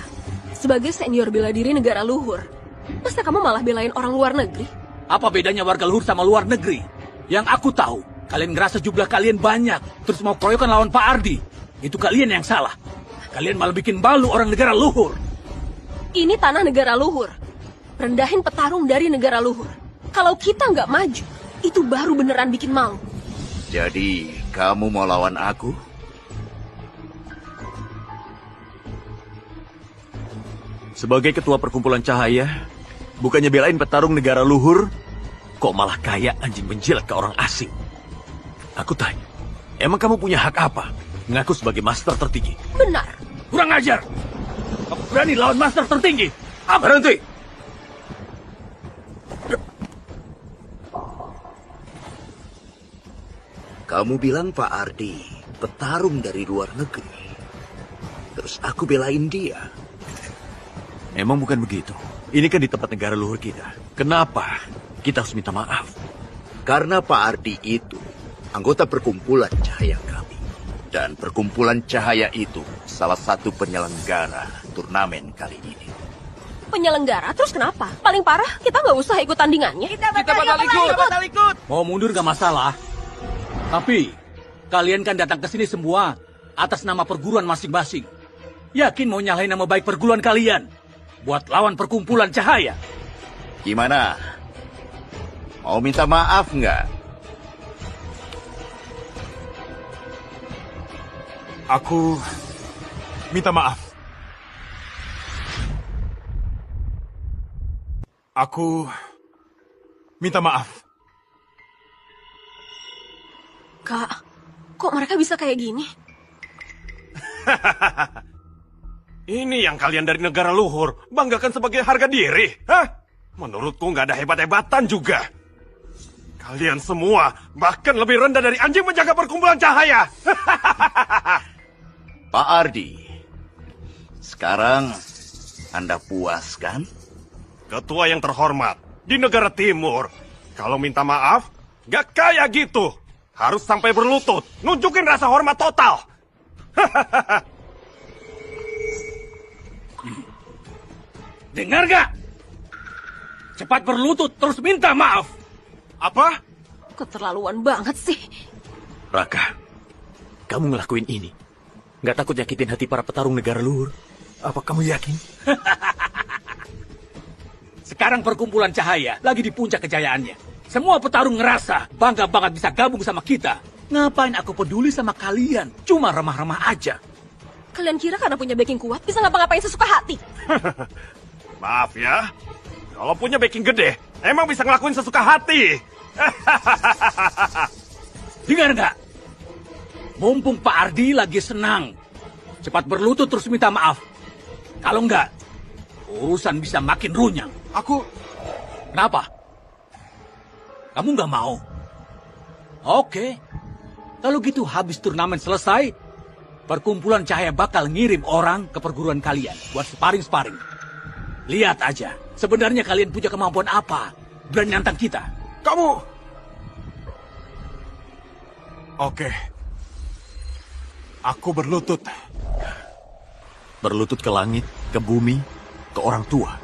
A: sebagai senior bela diri negara luhur, masa kamu malah belain orang luar negeri?
L: Apa bedanya warga luhur sama luar negeri? Yang aku tahu, Kalian ngerasa jumlah kalian banyak, terus mau keroyokan lawan Pak Ardi. Itu kalian yang salah. Kalian malah bikin malu orang negara luhur.
A: Ini tanah negara luhur. Rendahin petarung dari negara luhur. Kalau kita nggak maju, itu baru beneran bikin malu.
H: Jadi, kamu mau lawan aku?
D: Sebagai ketua perkumpulan cahaya, bukannya belain petarung negara luhur, kok malah kayak anjing menjilat ke orang asing. Aku tanya, emang kamu punya hak apa? Ngaku sebagai master tertinggi.
A: Benar.
L: Kurang ajar. Kamu berani lawan master tertinggi?
D: Berhenti.
H: Kamu bilang Pak Ardi, petarung dari luar negeri. Terus aku belain dia.
D: Emang bukan begitu. Ini kan di tempat negara luhur kita. Kenapa kita harus minta maaf?
H: Karena Pak Ardi itu anggota perkumpulan cahaya kami. Dan perkumpulan cahaya itu salah satu penyelenggara turnamen kali ini.
A: Penyelenggara? Terus kenapa? Paling parah, kita nggak usah ikut tandingannya.
J: Kita bakal ikut.
L: Mau mundur gak masalah. Tapi, kalian kan datang ke sini semua atas nama perguruan masing-masing. Yakin mau nyalahin nama baik perguruan kalian buat lawan perkumpulan cahaya?
H: Gimana? Mau minta maaf nggak?
M: Aku minta maaf. Aku minta maaf.
A: Kak, kok mereka bisa kayak gini?
C: Ini yang kalian dari negara luhur banggakan sebagai harga diri, hah? Menurutku nggak ada hebat-hebatan juga. Kalian semua bahkan lebih rendah dari anjing menjaga perkumpulan cahaya.
H: Pak Ardi, sekarang Anda puas kan?
C: Ketua yang terhormat di negara timur, kalau minta maaf, gak kayak gitu. Harus sampai berlutut, nunjukin rasa hormat total.
L: Dengar gak? Cepat berlutut terus minta maaf.
C: Apa?
A: Keterlaluan banget sih.
D: Raka, kamu ngelakuin ini. Nggak takut nyakitin hati para petarung negara luhur? Apa kamu yakin?
L: Sekarang perkumpulan cahaya lagi di puncak kejayaannya. Semua petarung ngerasa bangga banget bisa gabung sama kita. Ngapain aku peduli sama kalian? Cuma remah-remah aja.
A: Kalian kira karena punya backing kuat bisa ngapa-ngapain sesuka hati?
C: Maaf ya, kalau punya backing gede, emang bisa ngelakuin sesuka hati.
L: Dengar nggak? Mumpung Pak Ardi lagi senang, cepat berlutut terus minta maaf. Kalau nggak, urusan bisa makin runyang. Kenapa? Kamu nggak mau? Oke. Kalau gitu habis turnamen selesai, perkumpulan cahaya bakal ngirim orang ke perguruan kalian buat sparring-sparring. Lihat aja, sebenarnya kalian punya kemampuan apa? Berani nantang kita.
M: Kamu... Oke. Aku berlutut.
D: Berlutut ke langit, ke bumi, ke orang tua.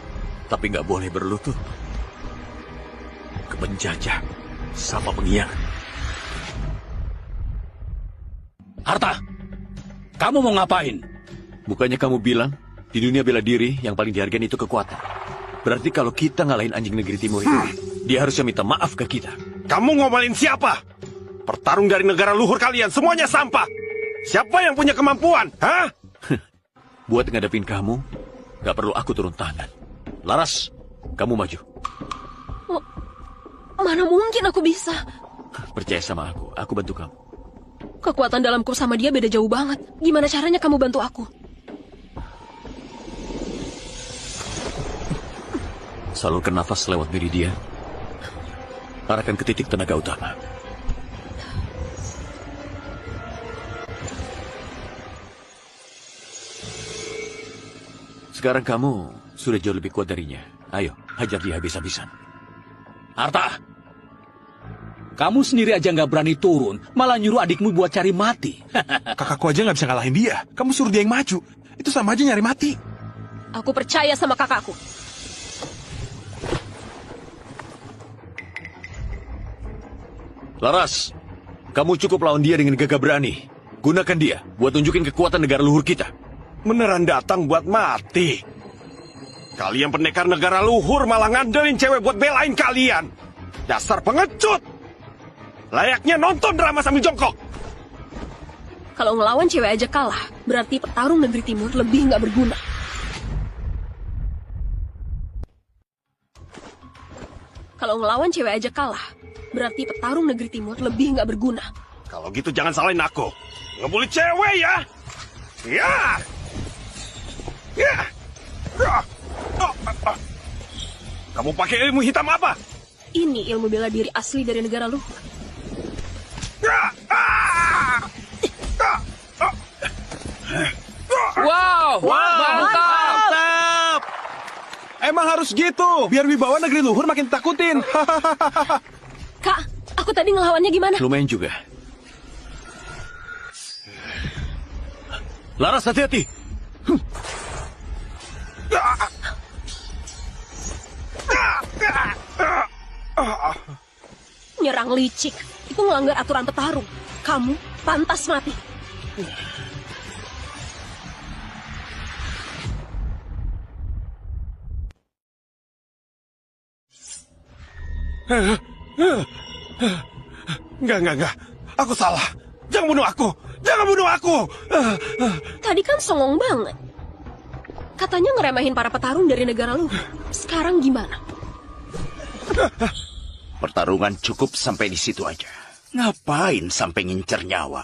D: Tapi nggak boleh berlutut ke penjajah sama pengkhianat.
L: Arta, kamu mau ngapain?
D: Bukannya kamu bilang di dunia bela diri yang paling dihargain itu kekuatan. Berarti kalau kita ngalahin anjing negeri timur itu, dia harusnya minta maaf ke kita.
C: Kamu ngomelin siapa? Pertarung dari negara luhur kalian semuanya sampah. Siapa yang punya kemampuan? Hah?
D: Buat ngadepin kamu, gak perlu aku turun tangan. Laras, kamu maju.
A: Oh, mana mungkin aku bisa?
D: Percaya sama aku bantu kamu.
A: Kekuatan dalamku sama dia beda jauh banget. Gimana caranya kamu bantu aku?
D: Salurkan nafas lewat meridian. Arahkan ke titik tenaga utama. Sekarang kamu sudah jauh lebih kuat darinya. Ayo, hajar dia habis-habisan.
L: Arta, kamu sendiri aja nggak berani turun, malah nyuruh adikmu buat cari mati.
M: Kakakku aja nggak bisa ngalahin dia. Kamu suruh dia yang maju. Itu sama aja nyari mati.
A: Aku percaya sama kakakku.
D: Laras, Kamu cukup lawan dia dengan gagah berani. Gunakan dia buat tunjukin kekuatan negara luhur kita.
C: Beneran datang buat mati. Kalian pendekar negara luhur malah ngandelin cewek buat belain kalian. Dasar pengecut. Layaknya nonton drama sambil jongkok.
A: Kalau ngelawan cewek aja kalah, berarti petarung negeri timur lebih nggak berguna. Kalau ngelawan cewek aja kalah, berarti petarung negeri timur lebih nggak berguna.
C: Kalau gitu jangan salahin aku. Ngebully cewek ya. Ya. Ya. Kamu pakai ilmu hitam apa?
A: Ini ilmu bela diri asli dari negara luhur.
K: Wow, mantap. Emang harus gitu, biar wibawa negeri luhur makin takutin.
A: Kak, aku tadi ngelawannya gimana?
D: Lumayan juga. Laras, hati-hati.
A: Nyerang licik, itu melanggar aturan petarung. Kamu pantas mati.
C: Enggak. Aku salah. Jangan bunuh aku. Jangan bunuh aku.
A: Tadi kan songong banget. Katanya ngeremehin para petarung dari negara luhur. Sekarang gimana?
H: Pertarungan cukup sampai di situ aja. Ngapain sampai ngincer nyawa?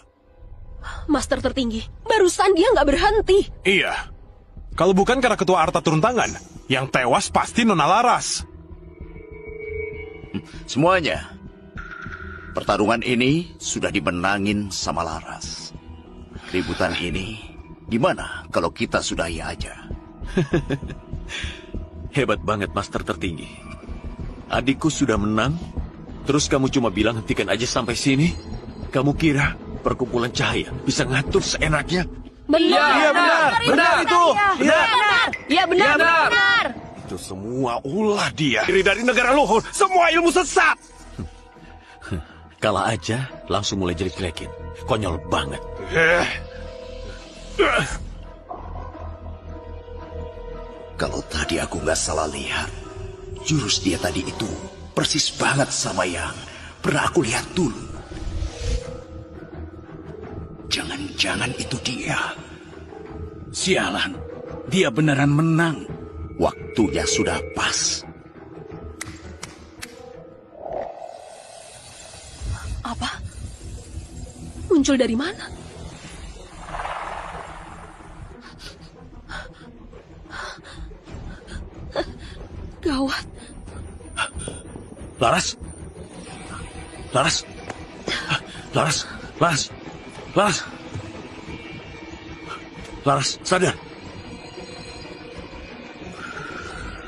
A: Master tertinggi, barusan dia nggak berhenti.
M: Iya. Kalau bukan karena ketua Arta turun tangan, yang tewas pasti Nona Laras.
H: Semuanya. Pertarungan ini sudah dimenangin sama Laras. Keributan ini, gimana kalau kita sudahi aja?
D: Hebat banget, Master tertinggi. Adikku sudah menang, terus kamu cuma bilang hentikan aja sampai sini? Kamu kira perkumpulan cahaya bisa ngatur seenaknya?
A: Benar.
K: Iya, benar. Benar itu.
A: Iya benar.
C: Itu semua ulah dia. Diri dari negara luhur, semua ilmu sesat.
D: Kalah aja, langsung mulai jelek-jelekin. Konyol banget.
H: Kalau tadi aku nggak salah lihat, jurus dia tadi itu persis banget sama yang pernah aku lihat dulu. Jangan-jangan itu dia.
L: Sialan, dia beneran menang.
H: Waktunya sudah pas.
A: Apa? Muncul dari mana? Gawat.
D: Laras? Laras? Laras? Laras? Laras? Laras, sadar.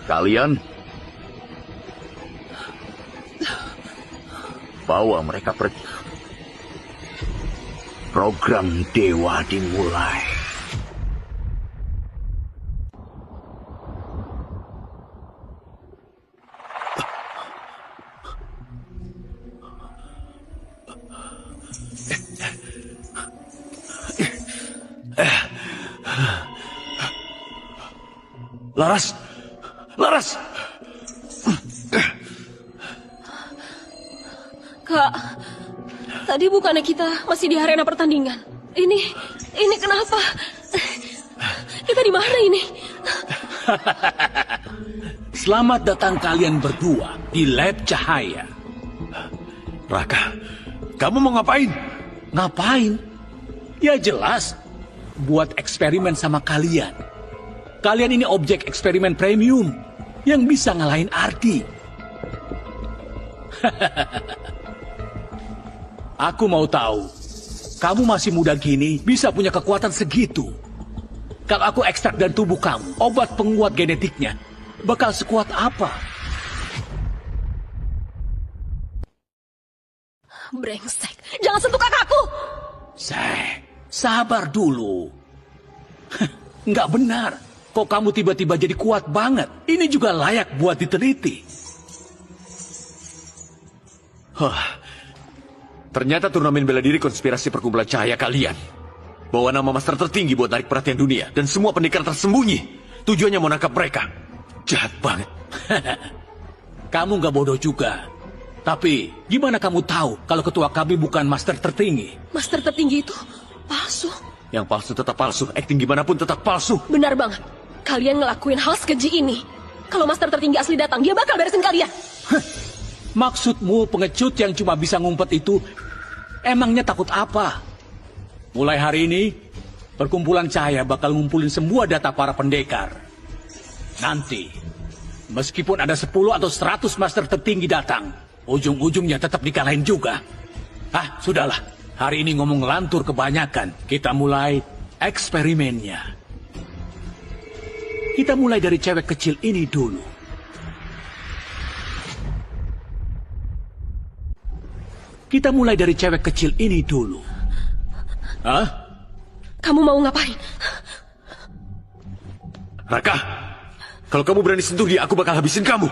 H: Kalian bawa mereka pergi. Program Dewa dimulai.
D: Laras! Laras!
A: Kak, tadi bukannya kita masih di arena pertandingan? Ini kenapa? Kita di mana ini?
L: Selamat datang kalian berdua di lab cahaya.
D: Raka, kamu mau ngapain?
L: Ngapain? Ya jelas, buat eksperimen sama kalian. Kalian ini objek eksperimen premium yang bisa ngalahin Ardi. Aku mau tahu, kamu masih muda gini bisa punya kekuatan segitu. Kalau aku ekstrak dari tubuh kamu, obat penguat genetiknya bakal sekuat apa?
A: Brengsek, jangan sentuh kakakku!
L: Sabar dulu. Nggak benar. Kok kamu tiba-tiba jadi kuat banget? Ini juga layak buat diteliti.
D: Ternyata turnamen bela diri konspirasi perkumpulan cahaya kalian. Bawa nama master tertinggi buat tarik perhatian dunia. Dan semua pendekar tersembunyi. Tujuannya mau nangkap mereka. Jahat banget.
L: Kamu nggak bodoh juga. Tapi, gimana kamu tahu kalau ketua kami bukan master tertinggi?
A: Master tertinggi itu palsu.
D: Yang palsu tetap palsu. Acting gimana pun tetap palsu.
A: Benar banget. Kalian ngelakuin hal sekeji ini. Kalau master tertinggi asli datang, dia bakal beresin kalian.
L: Maksudmu pengecut yang cuma bisa ngumpet itu, emangnya takut apa? Mulai hari ini, perkumpulan cahaya bakal ngumpulin semua data para pendekar. Nanti, meskipun ada 10 atau 100 master tertinggi datang, ujung-ujungnya tetap dikalahin juga. Sudahlah. Hari ini ngomong lantur kebanyakan. Kita mulai eksperimennya. Kita mulai dari cewek kecil ini dulu. Kita mulai dari cewek kecil ini dulu. Hah?
A: Kamu mau ngapain?
D: Raka, kalau kamu berani sentuh dia, aku bakal habisin kamu.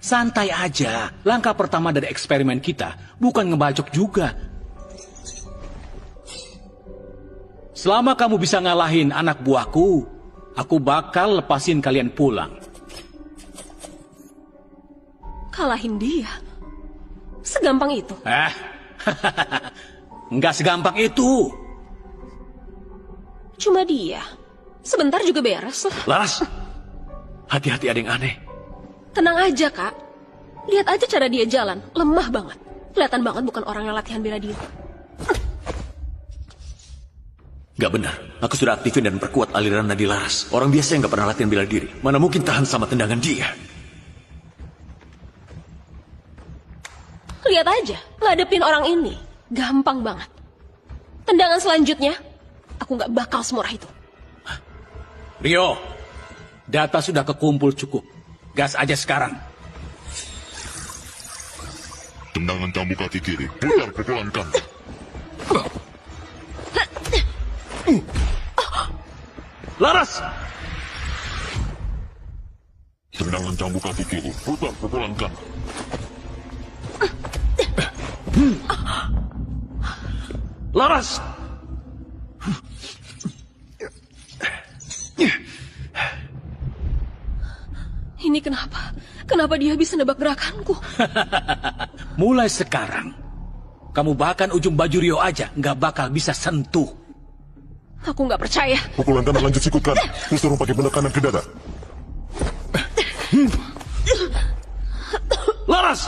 L: Santai aja. Langkah pertama dari eksperimen kita bukan ngebacok juga. Selama kamu bisa ngalahin anak buahku, aku bakal lepasin kalian pulang.
A: Kalahin dia? Segampang itu?
L: Nggak segampang itu.
A: Cuma dia. Sebentar juga beres lah.
D: Laras, hati-hati ada yang aneh.
A: Tenang aja, Kak. Lihat aja cara dia jalan. Lemah banget. Kelihatan banget bukan orang yang latihan bela diri.
D: Gak benar. Aku sudah aktifin dan perkuat aliran nadi Laras. Orang biasa yang gak pernah latihan bela diri. Mana mungkin tahan sama tendangan dia.
A: Lihat aja. Ngadepin orang ini. Gampang banget. Tendangan selanjutnya, aku gak bakal semurah itu.
L: Rio, data sudah kekumpul cukup. Gas aja sekarang.
N: Tendangan cambuk kaki kiri. Putar pukulan kanan.
D: Laras!
N: Tendangan cambuk kaki kiri. Putar pukulan kanan.
D: Laras!
A: Ini kenapa? Kenapa dia bisa nebak gerakanku?
L: Mulai sekarang, kamu bahkan ujung baju Rio aja nggak bakal bisa sentuh.
A: Aku nggak percaya.
N: Pukulan kanan lanjut sikut kanan. Terus turun pakai penekanan ke dada.
D: Laras!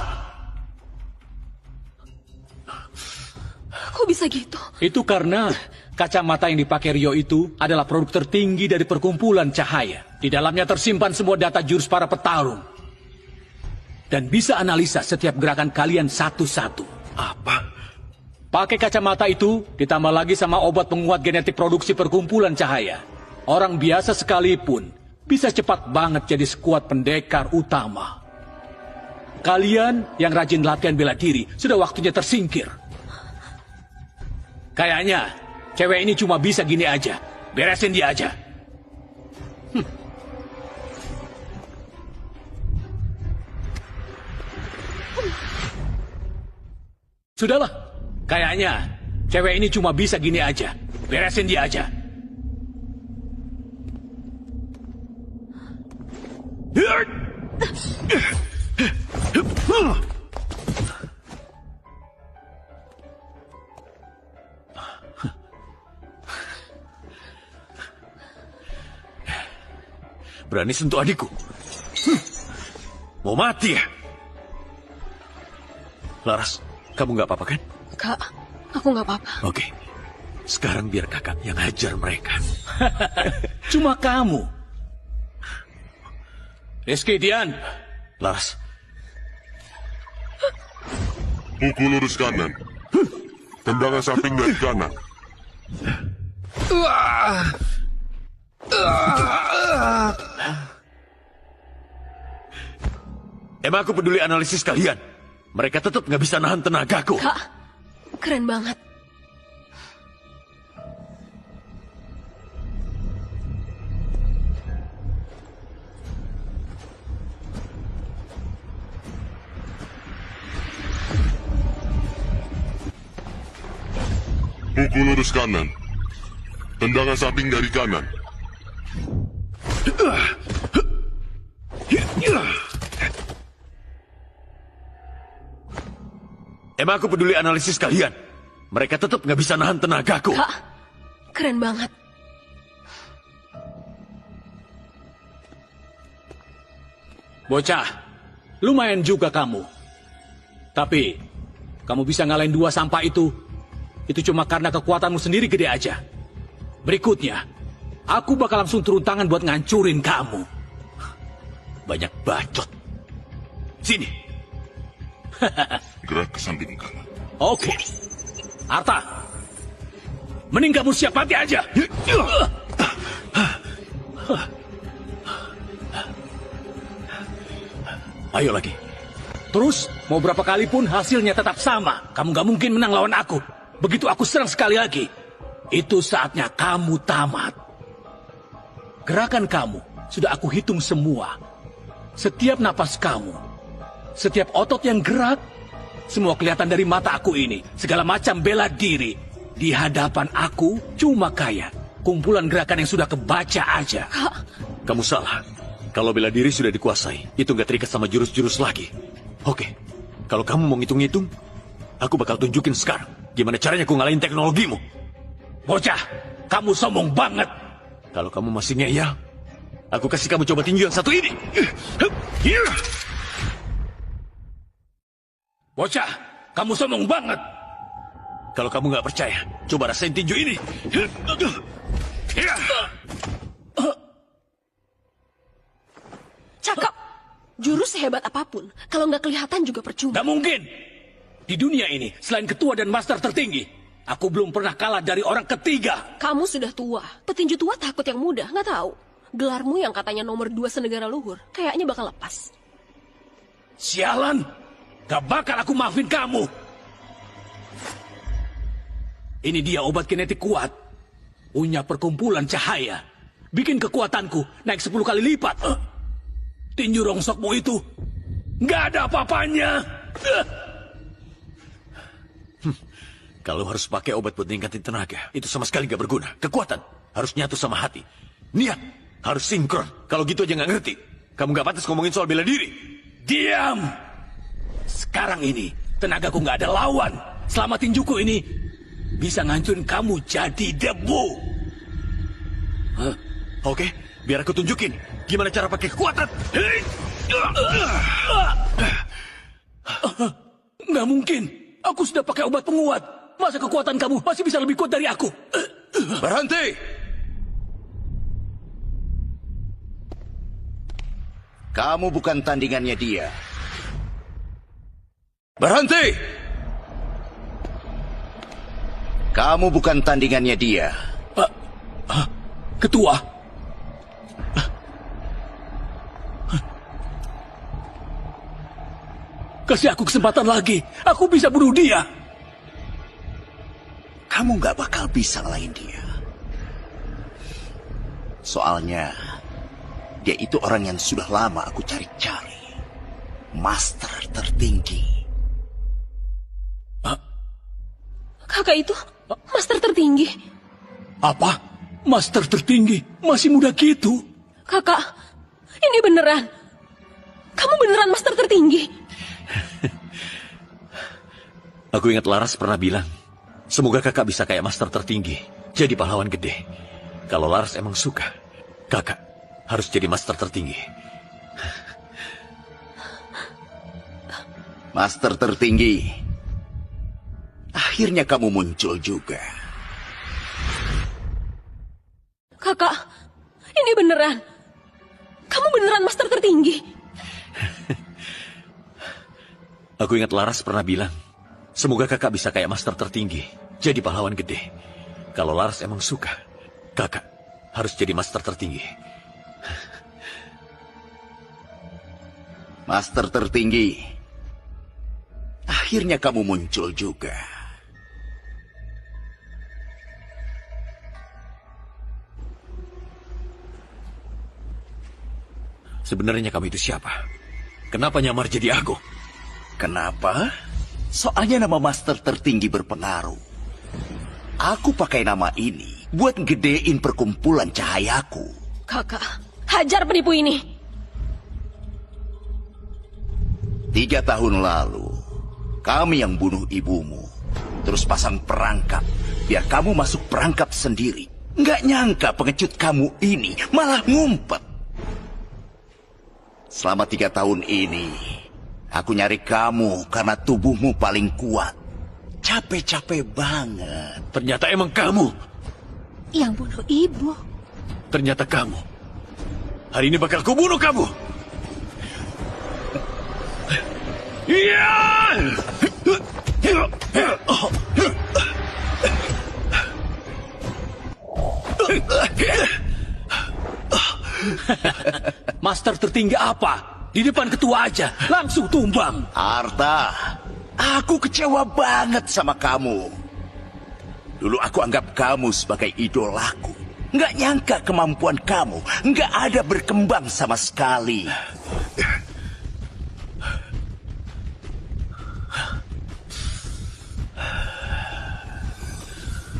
A: Kok bisa gitu?
L: Itu karena kacamata yang dipakai Rio itu adalah produk tertinggi dari perkumpulan cahaya. Di dalamnya tersimpan semua data jurus para petarung. Dan bisa analisa setiap gerakan kalian satu-satu.
D: Apa?
L: Pakai kacamata itu ditambah lagi sama obat penguat genetik produksi perkumpulan cahaya. Orang biasa sekalipun bisa cepat banget jadi skuad pendekar utama. Kalian yang rajin latihan bela diri sudah waktunya tersingkir. Kayaknya cewek ini cuma bisa gini aja. Beresin dia aja. Sudahlah. Kayaknya cewek ini cuma bisa gini aja. Beresin dia aja.
D: Berani sentuh adikku? Mau mati ya? Laras, kamu nggak apa-apa kan?
A: Kak, aku nggak apa-apa.
D: Oke, sekarang biar kakak yang hajar mereka.
L: Cuma kamu. Rizky, Dian.
D: Laras.
N: Pukul lurus kanan. Tendangan samping dari kanan.
D: Emang aku peduli analisis kalian? Mereka tetap nggak bisa nahan tenagaku.
A: Kak, keren banget.
N: Pukul lurus kanan. Tendangan samping dari kanan.
D: Emang aku peduli analisis kalian? Mereka tetap nggak bisa nahan tenagaku.
A: Kak, keren banget.
L: Bocah, lumayan juga kamu. Tapi, kamu bisa ngalahin 2 sampah itu cuma karena kekuatanmu sendiri gede aja. Berikutnya, aku bakal langsung turun tangan buat ngancurin kamu.
D: Banyak bacot. Sini.
N: Gerak ke samping kanan.
L: Oke. Arta, mending kamu siap mati aja. Ayo lagi. Terus, mau berapa kali pun hasilnya tetap sama. Kamu gak mungkin menang lawan aku. Begitu aku serang sekali lagi, itu saatnya kamu tamat. Gerakan kamu sudah aku hitung semua. Setiap napas kamu, setiap otot yang gerak, semua kelihatan dari mata aku ini. Segala macam bela diri. Di hadapan aku cuma kayak kumpulan gerakan yang sudah kebaca aja.
D: Kamu salah. Kalau bela diri sudah dikuasai, itu nggak terikat sama jurus-jurus lagi. Oke, kalau kamu mau ngitung-ngitung, aku bakal tunjukin sekarang gimana caranya aku ngalahin teknologimu.
L: Bocah, kamu sombong banget.
D: Kalau kamu masih ngeyel, aku kasih kamu coba tinju yang satu ini.
L: Bocah, kamu sombong banget.
D: Kalau kamu nggak percaya, coba rasain tinju ini.
A: Cakep. Jurus sehebat apapun, kalau nggak kelihatan juga percuma.
L: Nggak mungkin. Di dunia ini, selain ketua dan master tertinggi, aku belum pernah kalah dari orang ketiga.
A: Kamu sudah tua. Petinju tua takut yang muda, nggak tahu. Gelarmu yang katanya nomor 2 senegara luhur, kayaknya bakal lepas.
L: Sialan, gak bakal aku maafin kamu. Ini dia obat kinetik kuat. Punya perkumpulan cahaya. Bikin kekuatanku naik 10 kali lipat. Tinju rongsokmu itu nggak ada apa-apanya.
D: Kalau harus pakai obat buat ningkatin tenaga, itu sama sekali nggak berguna. Kekuatan harus nyatu sama hati. Niat harus sinkron. Kalau gitu aja nggak ngerti. Kamu nggak pantas ngomongin soal bela diri.
L: Diam. Sekarang ini tenagaku nggak ada lawan. Selama tinjuku ini bisa ngancurin kamu jadi debu.
D: Oke, biar aku tunjukin gimana cara pakai kekuatan.
L: Nggak mungkin. Aku sudah pakai obat penguat. Masa kekuatan kamu masih bisa lebih kuat dari aku?
H: Berhenti! Kamu bukan tandingannya dia. Berhenti! Kamu bukan tandingannya dia.
L: Ketua. Kasih aku kesempatan lagi. Aku bisa bunuh dia.
H: Kamu nggak bakal bisa ngalahin dia. Soalnya, dia itu orang yang sudah lama aku cari-cari. Master tertinggi.
A: Kakak itu master tertinggi.
L: Apa? Master tertinggi? Masih muda gitu?
A: Kakak, ini beneran. Kamu beneran master tertinggi.
D: Aku ingat Laras pernah bilang, semoga kakak bisa kayak master tertinggi, jadi pahlawan gede. Kalau Laras emang suka, kakak harus jadi master tertinggi.
H: Master tertinggi. Akhirnya kamu muncul juga.
A: Kakak, ini beneran. Kamu beneran master tertinggi.
D: Aku ingat Laras pernah bilang, semoga kakak bisa kayak master tertinggi, jadi pahlawan gede. Kalau Laras emang suka, kakak harus jadi master tertinggi.
H: Master tertinggi. Akhirnya kamu muncul juga.
D: Sebenarnya kamu itu siapa? Kenapa nyamar jadi aku?
H: Kenapa? Soalnya nama master tertinggi berpengaruh. Aku pakai nama ini buat gedein perkumpulan cahayaku.
A: Kakak, hajar penipu ini.
H: 3 tahun lalu, kami yang bunuh ibumu. Terus pasang perangkap, biar kamu masuk perangkap sendiri. Nggak nyangka pengecut kamu ini malah ngumpet. Selama 3 tahun ini, aku nyari kamu karena tubuhmu paling kuat. Capek-capek banget.
D: Ternyata emang kamu.
A: Yang bunuh ibu.
D: Ternyata kamu. Hari ini bakal kubunuh kamu. Iya!
L: Master tertinggi apa? Di depan ketua aja, langsung tumbang.
H: Arta, aku kecewa banget sama kamu. Dulu aku anggap kamu sebagai idolaku. Nggak nyangka kemampuan kamu nggak ada berkembang sama sekali.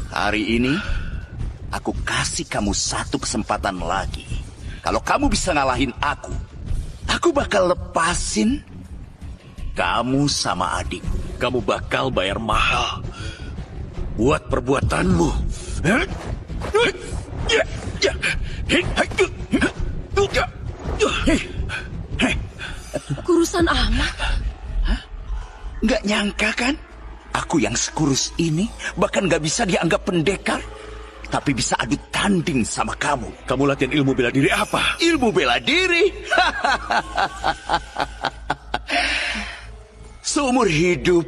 H: Hari ini, aku kasih kamu 1 kesempatan lagi. Kalau kamu bisa ngalahin aku bakal lepasin kamu sama adikku.
D: Kamu bakal bayar mahal buat perbuatanmu.
A: Kurusan amat.
H: Nggak nyangka kan? Aku yang sekurus ini bahkan nggak bisa dianggap pendekar. Tapi bisa adu tanding sama kamu.
D: Kamu latihan ilmu bela diri apa?
H: Ilmu bela diri? Seumur hidup,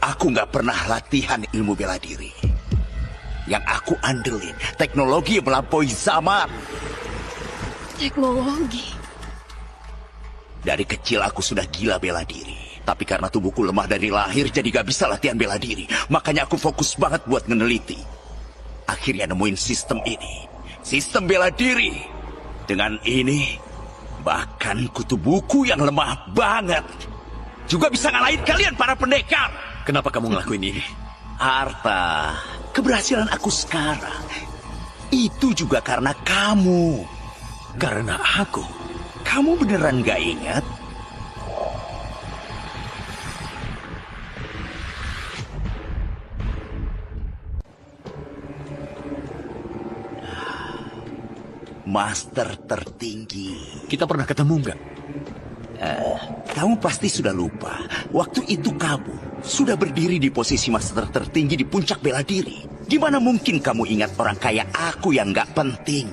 H: aku nggak pernah latihan ilmu bela diri. Yang aku andelin, teknologi yang melampaui zaman.
A: Teknologi?
H: Dari kecil aku sudah gila bela diri. Tapi karena tubuhku lemah dari lahir, jadi gak bisa latihan bela diri. Makanya aku fokus banget buat meneliti. Akhirnya nemuin sistem ini. Sistem bela diri. Dengan ini, bahkan kutu buku yang lemah banget juga bisa ngalahin kalian para pendekar.
D: Kenapa kamu ngelakuin ini?
H: Arta, keberhasilan aku sekarang itu juga karena kamu.
D: Karena aku?
H: Kamu beneran gak ingat? Master tertinggi.
D: Kita pernah ketemu nggak?
H: Kamu pasti sudah lupa. Waktu itu kamu sudah berdiri di posisi master tertinggi di puncak bela diri. Gimana mungkin kamu ingat orang kayak aku yang nggak penting?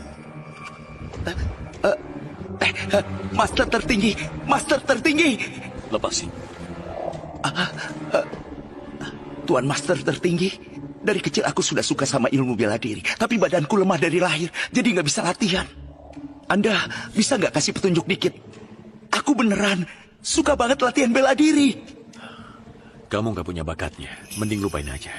H: Master tertinggi, master tertinggi.
D: Lepasin.
H: Tuan master tertinggi. Dari kecil aku sudah suka sama ilmu bela diri. Tapi badanku lemah dari lahir. Jadi nggak bisa latihan. Anda bisa nggak kasih petunjuk dikit? Aku beneran suka banget latihan bela diri.
D: Kamu nggak punya bakatnya. Mending lupain aja.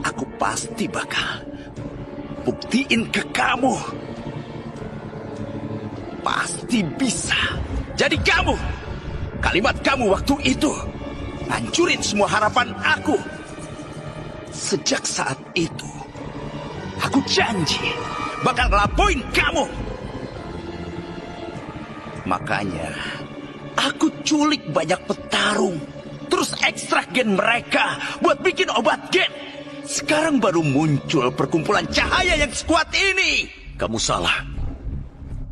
H: Aku pasti bakal buktiin ke kamu. Pasti bisa. Jadi kamu, kalimat kamu waktu itu hancurin semua harapan aku. Sejak saat itu, aku janji bakal ngelapoin kamu. Makanya, aku culik banyak petarung. Terus ekstrak gen mereka buat bikin obat gen. Sekarang baru muncul perkumpulan cahaya yang sekuat ini.
D: Kamu salah.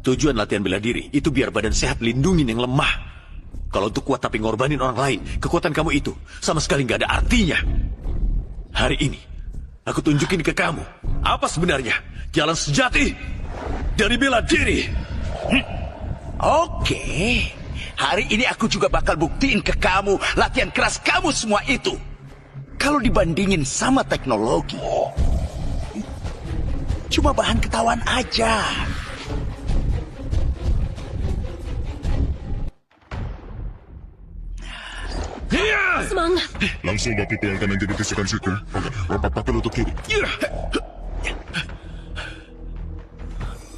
D: Tujuan latihan bela diri itu biar badan sehat lindungin yang lemah. Kalau untuk kuat tapi ngorbanin orang lain, kekuatan kamu itu sama sekali nggak ada artinya. Hari ini, aku tunjukin ke kamu apa sebenarnya jalan sejati dari bela diri.
H: Oke, hari ini aku juga bakal buktiin ke kamu latihan keras kamu semua itu. Kalau dibandingin sama teknologi, cuma bahan ketahuan aja.
A: Semangat.
N: Langsung bapak pelan kanan jadi gesekan situ. Oke, bapak pakai lutut kiri.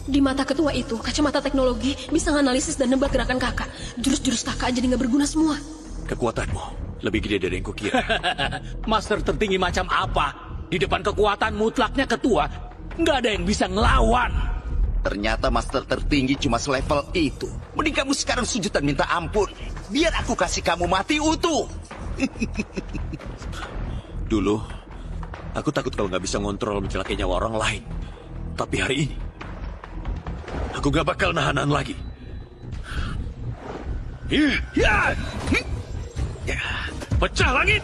A: Di mata ketua itu, kacamata teknologi bisa menganalisis dan nebak gerakan kakak. Jurus-jurus kakak jadi nggak berguna semua.
D: Kekuatanmu lebih gede dari yang kukira.
L: Master tertinggi macam apa? Di depan kekuatan mutlaknya ketua, nggak ada yang bisa ngelawan.
H: Ternyata master tertinggi cuma selevel itu. Mending kamu sekarang sujud dan minta ampun. Biar aku kasih kamu mati utuh.
D: Dulu, aku takut kalau nggak bisa ngontrol mencelakai nyawa orang lain. Tapi hari ini, aku gak bakal nahanan lagi. Pecah langit!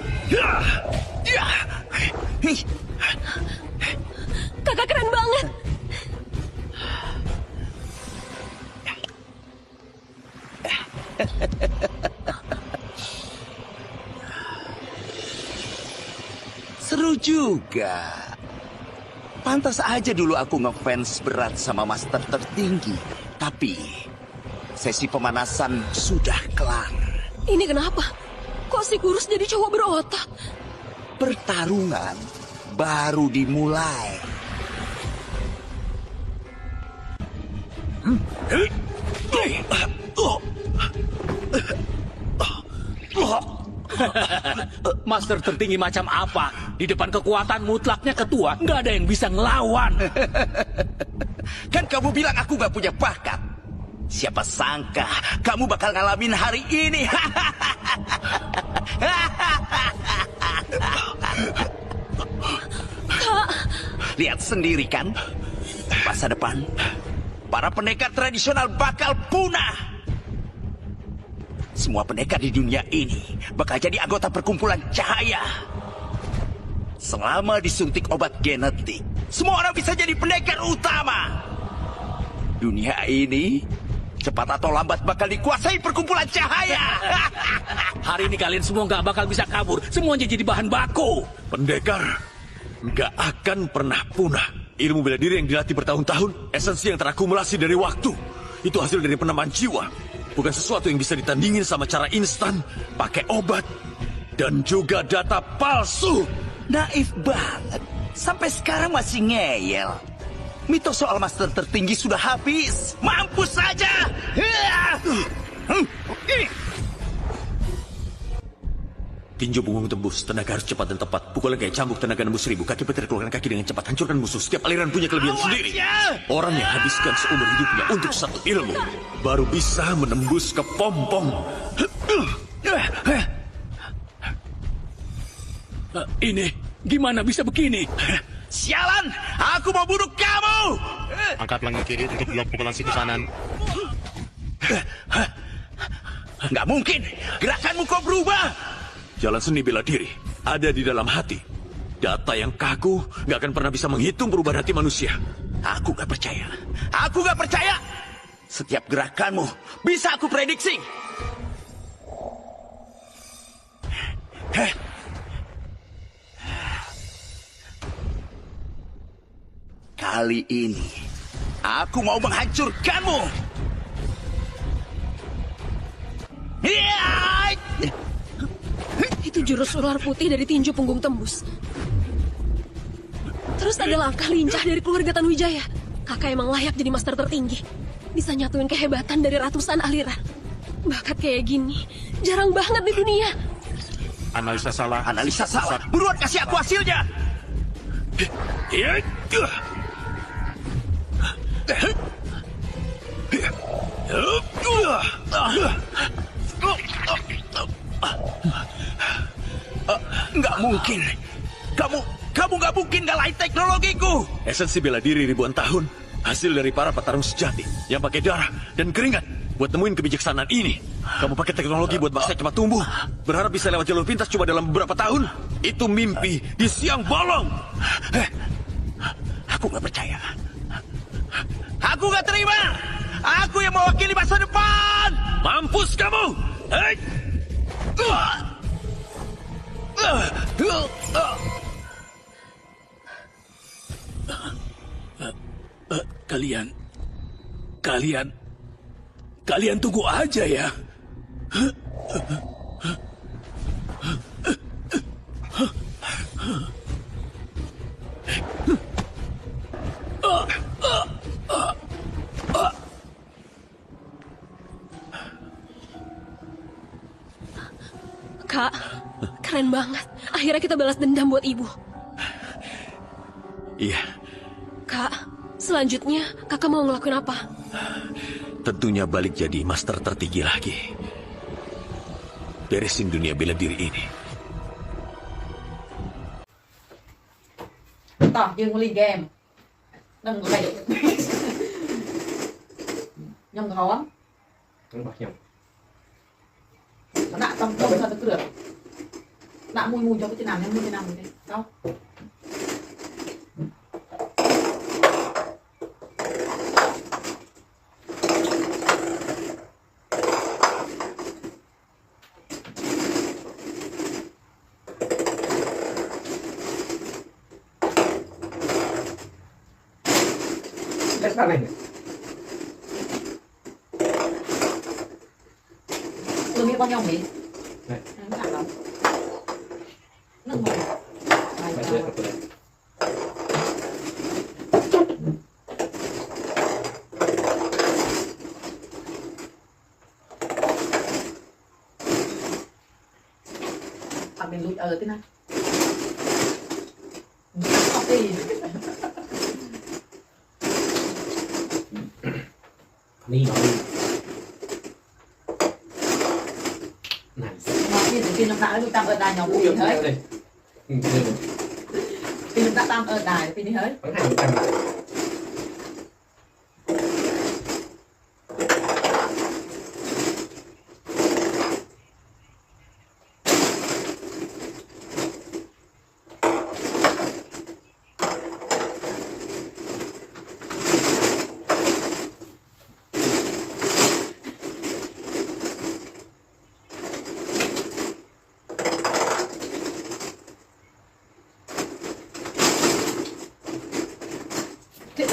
A: Kakak keren banget.
H: Seru juga. Pantas aja dulu aku ngefans berat sama master tertinggi. Tapi sesi pemanasan sudah kelar.
A: Ini kenapa? Kok si kurus jadi cowok berotot?
H: Pertarungan baru dimulai.
L: Master tertinggi macam apa? Di depan kekuatan mutlaknya ketua, nggak ada yang bisa ngelawan.
H: Kan kamu bilang aku gak punya bakat. Siapa sangka kamu bakal ngalamin hari ini. Lihat sendiri kan, masa depan para pendekar tradisional bakal punah. Semua pendekar di dunia ini bakal jadi anggota perkumpulan cahaya. Selama disuntik obat genetik, semua orang bisa jadi pendekar utama. Dunia ini cepat atau lambat bakal dikuasai perkumpulan cahaya.
L: Hari ini kalian semua nggak bakal bisa kabur. Semuanya jadi bahan baku.
D: Pendekar nggak akan pernah punah. Ilmu bela diri yang dilatih bertahun-tahun, esensi yang terakumulasi dari waktu. Itu hasil dari penamaan jiwa. Bukan sesuatu yang bisa ditandingin sama cara instan, pakai obat, dan juga data palsu.
H: Naif banget. Sampai sekarang masih ngeyel. Mitos soal master tertinggi sudah habis. Mampus saja.
D: Tinju punggung tembus, tenaga harus cepat dan tepat. Pukulan kayak cambuk, tenaga nembus 1000. Kaki petir keluarkan kaki dengan cepat, hancurkan musuh. Setiap aliran punya kelebihan sendiri. Orang yang habiskan seumur hidupnya untuk satu ilmu, baru bisa menembus ke pompong.
L: Ini gimana bisa begini?
H: Sialan, aku mau bunuh kamu.
O: Angkat lengan kiri untuk blok pukulan siku kanan.
H: Nggak mungkin, gerakanmu kok berubah.
D: Jalan seni bela diri ada di dalam hati. Data yang kaku nggak akan pernah bisa menghitung perubahan hati manusia.
H: Aku nggak percaya. Aku nggak percaya. Setiap gerakanmu bisa aku prediksi. Kali ini aku mau menghancurkanmu.
A: Itu jurus ular putih dari tinju punggung tembus. Terus ada langkah lincah dari keluarga Tanuwijaya. Kakak emang layak jadi master tertinggi. Bisa nyatuin kehebatan dari ratusan aliran. Bakat kayak gini jarang banget di dunia.
O: Analisa salah.
H: Analisa salah. Buruan kasih aku hasilnya. Nggak mungkin. Kamu nggak mungkin ngalahin teknologiku.
D: Esensi bela diri ribuan tahun, hasil dari para petarung sejati yang pakai darah dan keringat buat nemuin kebijaksanaan ini. Kamu pakai teknologi buat bangsa cepat tumbuh, berharap bisa lewat jalur pintas cuma dalam beberapa tahun. Itu mimpi di siang bolong.
H: Aku nggak percaya. Aku nggak terima. Aku yang mewakili masa depan.
D: Mampus kamu.
L: Kalian tunggu aja ya.
A: Keren banget. Akhirnya kita balas dendam buat ibu.
D: Iya,
A: Kak, selanjutnya kakak mau ngelakuin apa?
D: tentunya balik jadi master tertinggi lagi. Beresin dunia bela diri ini.
P: តោះយើងលេងហ្គេមនឹងលេងខ្ញុំក្រហមរបស់ខ្ញុំដាក់តំទៅទៅគ្រឿងដាក់មួយយកទៅឆ្នាំនេះមួយឆ្នាំនេះទៅSao này? Tôi biết bao nhiêu mỹ. Này. Nó chặt lắm. Nó ngồi. Bài chơi của tôi. Bạn mình lụi thế này. Học đi. Ni nó đi. Này. Nó khi nó đã tạm ở đài nhóm pin hết. Khi nó đã tạm ở đài pin đi hết. Vẫn hành tạm lại.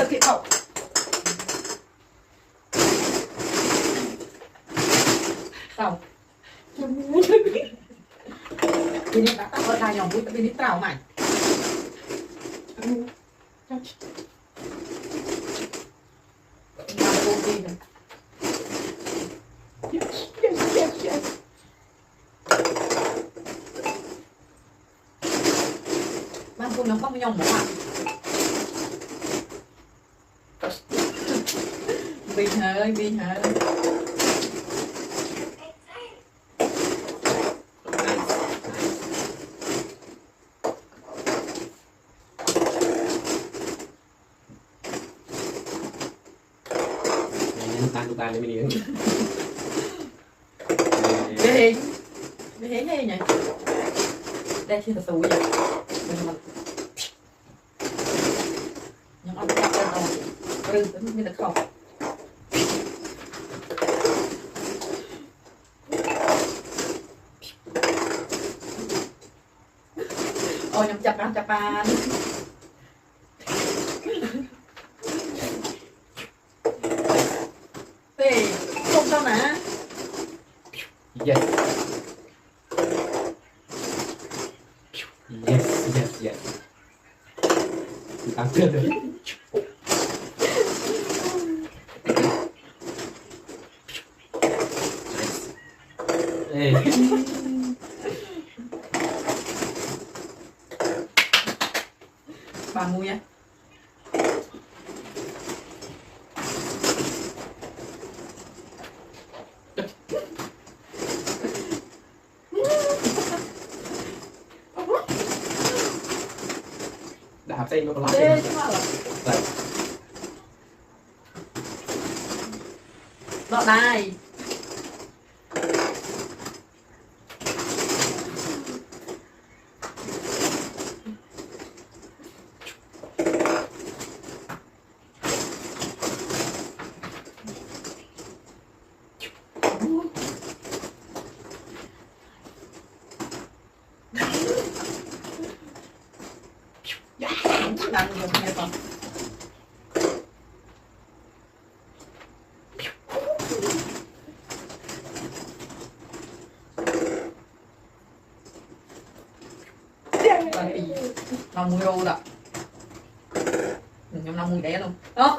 P: Thiện hậu. Tàu. Ini đã tắt ở đài nhóm vui, tapi ini trào mày. Yes. Mampu nampak menyomong. Bình hơi. Tan đi mình đi. Để hình hay nhỉ? Đây chưa thật xấu vậy. Nhưng ông chắc lên rồi. Mình được không? Nhằm chập bàn. Thì không sao nè. Yes. Tăng chưa đấy. Ê. Bà mui á. Đạp tay nó có lại. Đó đây. Đang nhiều nghe không? Năm mươi đô đó. Nhưng năm mươi đẻ luôn. Đó.